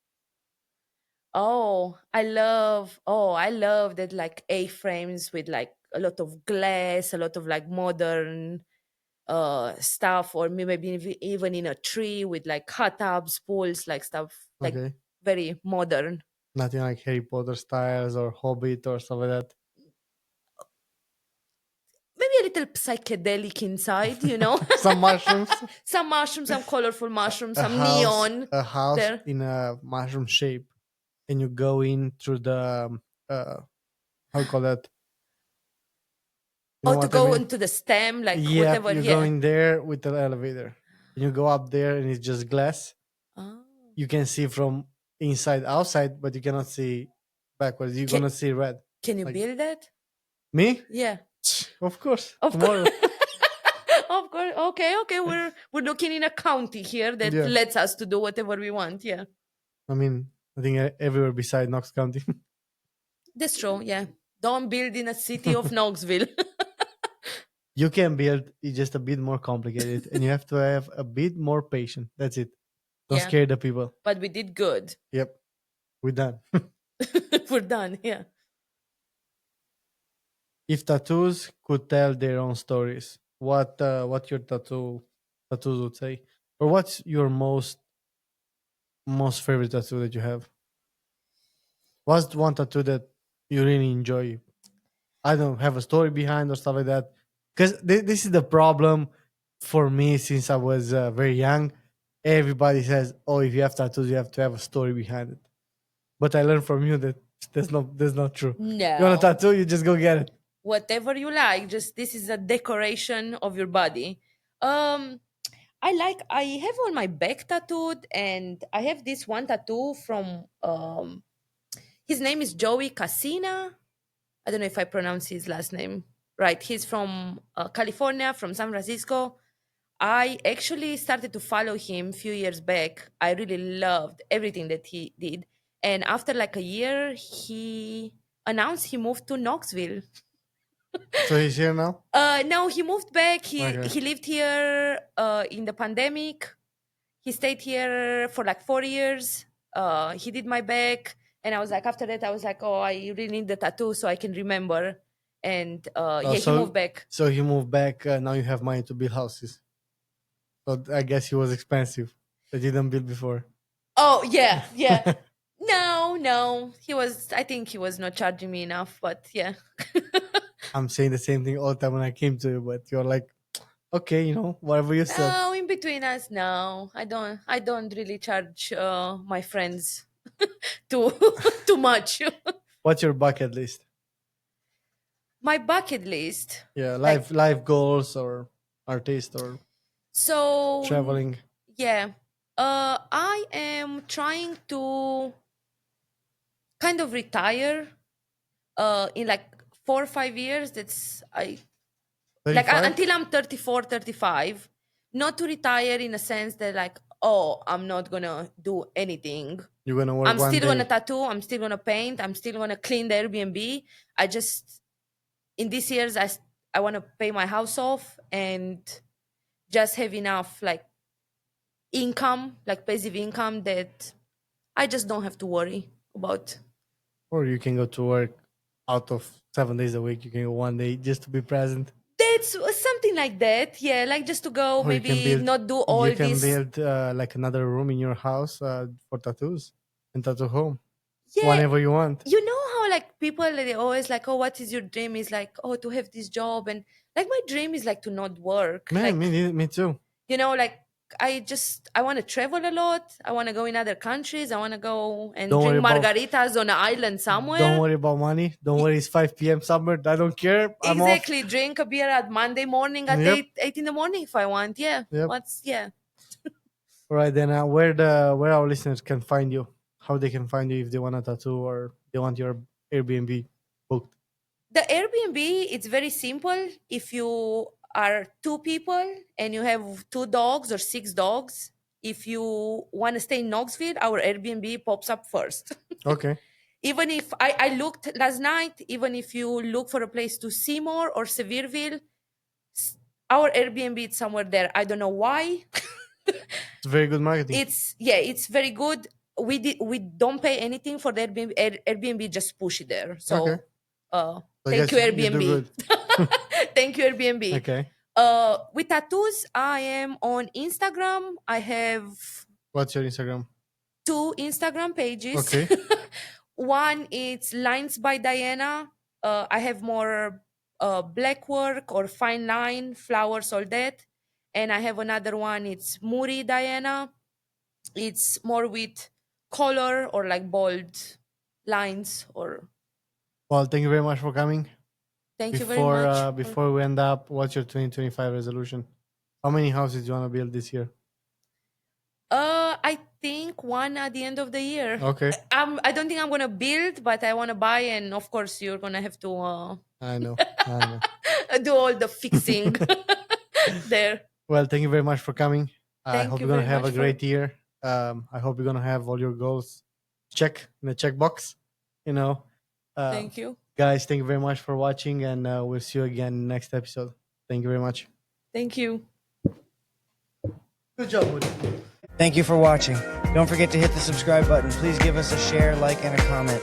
[SPEAKER 2] I love that, like A frames with like a lot of glass, a lot of like modern stuff, or maybe even in a tree with like hot tubs, pools, like stuff like
[SPEAKER 3] Okay.
[SPEAKER 2] very modern.
[SPEAKER 3] Nothing like Harry Potter styles or Hobbit or stuff like
[SPEAKER 2] Maybe a little psychedelic inside,
[SPEAKER 3] that. Some mushrooms.
[SPEAKER 2] some mushrooms, some colorful mushrooms,
[SPEAKER 3] A
[SPEAKER 2] some
[SPEAKER 3] house,
[SPEAKER 2] neon
[SPEAKER 3] a house
[SPEAKER 2] there.
[SPEAKER 3] in a mushroom shape, and you go in through the how you call that? You know
[SPEAKER 2] Or to
[SPEAKER 3] what I
[SPEAKER 2] go
[SPEAKER 3] mean?
[SPEAKER 2] into the stem, like
[SPEAKER 3] Yep,
[SPEAKER 2] whatever.
[SPEAKER 3] you go
[SPEAKER 2] Yeah.
[SPEAKER 3] in there with the elevator. And you go up there, and it's just glass.
[SPEAKER 2] Oh.
[SPEAKER 3] You can see from inside, outside, but you cannot see backwards. You're
[SPEAKER 2] Can,
[SPEAKER 3] gonna see red.
[SPEAKER 2] can you
[SPEAKER 3] Like
[SPEAKER 2] build that?
[SPEAKER 3] me?
[SPEAKER 2] Yeah.
[SPEAKER 3] Of course.
[SPEAKER 2] Of course.
[SPEAKER 3] Tomorrow.
[SPEAKER 2] Of course. Okay, okay. We're looking in a county here that
[SPEAKER 3] Yeah.
[SPEAKER 2] lets us to do whatever we want. Yeah.
[SPEAKER 3] I mean, I think everywhere beside Knox County.
[SPEAKER 2] That's true. Yeah. Don't build in a city of Knoxville.
[SPEAKER 3] You can build, it's just a bit more complicated, and you have to have a bit more patience. That's it. Don't
[SPEAKER 2] Yeah.
[SPEAKER 3] scare the people.
[SPEAKER 2] But we did good.
[SPEAKER 3] Yep, we're done.
[SPEAKER 2] We're done. Yeah.
[SPEAKER 3] If tattoos could tell their own stories, what your tattoos would say, or what's your most favorite tattoo that you have? What's one tattoo that you really enjoy? I don't have a story behind or stuff like that. Because this is the problem for me since I was very young. Everybody says, "Oh, if you have tattoos, you have to have a story behind it." But I learned from you that that's not true. You want a
[SPEAKER 2] No.
[SPEAKER 3] tattoo, you just go get it.
[SPEAKER 2] Whatever you like. Just this is a decoration of your body. Um, I have all my back tattooed, and I have this one tattoo from his name is Joey Casina. I don't know if I pronounce his last name. right? He's from California, from San Francisco. I actually started to follow him a few years back. I really loved everything that he did. And after like a year, he announced he moved to Knoxville.
[SPEAKER 3] So he's here now.
[SPEAKER 2] No, he moved back. He
[SPEAKER 3] Okay.
[SPEAKER 2] he lived here in the pandemic. He stayed here for like 4 years. He did my back, and I was like, after that, I was like, oh, I really need the tattoo so I can remember. And
[SPEAKER 3] Oh,
[SPEAKER 2] yeah, he moved back.
[SPEAKER 3] So he moved back. Now you have money to build houses. So I guess he was expensive. They didn't build before.
[SPEAKER 2] Oh yeah, yeah. No, he was. I think he was not charging me enough, but yeah.
[SPEAKER 3] I'm saying the same thing all the time when I came to you, but you're like, okay, whatever you said.
[SPEAKER 2] No, in between us, no. I don't really charge my friends too too much.
[SPEAKER 3] What's your bucket list?
[SPEAKER 2] My bucket list.
[SPEAKER 3] Yeah,
[SPEAKER 2] Like
[SPEAKER 3] life goals or artist or
[SPEAKER 2] so
[SPEAKER 3] traveling.
[SPEAKER 2] yeah. I am trying to kind of retire in like 4 or 5 years. That's I like
[SPEAKER 3] 35?
[SPEAKER 2] until I'm 34, 35. Not to retire in a sense that like, oh, I'm not gonna do anything.
[SPEAKER 3] You're gonna work
[SPEAKER 2] I'm
[SPEAKER 3] one
[SPEAKER 2] still gonna
[SPEAKER 3] day.
[SPEAKER 2] tattoo, I'm still gonna paint, I'm still gonna clean the Airbnb. I just in these years I want to pay my house off and just have enough like income, like passive income, that I just don't have to worry about.
[SPEAKER 3] Or you can go to work out of 7 days a week. You can go one day just to be present.
[SPEAKER 2] That's something like that. Yeah, like just to go,
[SPEAKER 3] Or
[SPEAKER 2] maybe not do all
[SPEAKER 3] you can
[SPEAKER 2] this.
[SPEAKER 3] build like another room in your house for tattoos and tattoo home
[SPEAKER 2] Yeah,
[SPEAKER 3] whenever you want.
[SPEAKER 2] you know how like people they always like, oh, what is your dream? Is like, oh, to have this job, and like my dream is like to not work.
[SPEAKER 3] Man,
[SPEAKER 2] Like,
[SPEAKER 3] me too.
[SPEAKER 2] like I want to travel a lot. I want to go in other countries. I want to go and
[SPEAKER 3] Don't worry
[SPEAKER 2] drink
[SPEAKER 3] about
[SPEAKER 2] margaritas on an island
[SPEAKER 3] don't
[SPEAKER 2] somewhere.
[SPEAKER 3] worry about money. Don't worry, it's 5 p.m. somewhere. I don't care. I'm off.
[SPEAKER 2] Exactly, drink a beer at Monday morning at
[SPEAKER 3] Yep.
[SPEAKER 2] 8 in the morning if I want. Yeah,
[SPEAKER 3] Yep.
[SPEAKER 2] yeah.
[SPEAKER 3] All right, then where our listeners can find you, how they can find you if they want a tattoo or they want your Airbnb booked.
[SPEAKER 2] The Airbnb, it's very simple. If you are two people and you have two dogs or six dogs, if you want to stay in Knoxville, our Airbnb pops up first.
[SPEAKER 3] Okay.
[SPEAKER 2] Even if I looked last night, even if you look for a place to Seymour or Sevierville, our Airbnb is somewhere there. I don't know why.
[SPEAKER 3] It's very good marketing.
[SPEAKER 2] It's very good. We don't pay anything for the Airbnb. Airbnb just push it there. So
[SPEAKER 3] Okay. I
[SPEAKER 2] thank
[SPEAKER 3] guess
[SPEAKER 2] you,
[SPEAKER 3] you do
[SPEAKER 2] Airbnb.
[SPEAKER 3] good.
[SPEAKER 2] Thank you, Airbnb.
[SPEAKER 3] Okay.
[SPEAKER 2] With tattoos, I am on Instagram. I have
[SPEAKER 3] What's your Instagram?
[SPEAKER 2] 2 Instagram pages.
[SPEAKER 3] Okay.
[SPEAKER 2] One is Lines by Diana. I have more black work or fine line, flowers, all that. And I have another one, it's Muri Diana. It's more with color or like bold lines or.
[SPEAKER 3] Well, thank you very much for coming.
[SPEAKER 2] Thank you very much.
[SPEAKER 3] Before we end up, what's your 2025 resolution? How many houses do you want to build this year?
[SPEAKER 2] I think one at the end of the year.
[SPEAKER 3] Okay.
[SPEAKER 2] I don't think I'm gonna build, but I want to buy, and of course you're gonna have to
[SPEAKER 3] I know.
[SPEAKER 2] do all the fixing there.
[SPEAKER 3] Well, thank you very much for coming. I
[SPEAKER 2] Thank
[SPEAKER 3] hope
[SPEAKER 2] you
[SPEAKER 3] you're gonna
[SPEAKER 2] very
[SPEAKER 3] have a
[SPEAKER 2] much
[SPEAKER 3] great year. I hope you're gonna have all your goals check in the checkbox.
[SPEAKER 2] Thank you.
[SPEAKER 3] Guys, thank you very much for watching, and we'll see you again next episode. Thank you very much.
[SPEAKER 2] Thank you.
[SPEAKER 3] Good job, Woody.
[SPEAKER 1] Thank you for watching. Don't forget to hit the subscribe button. Please give us a share, like, and a comment.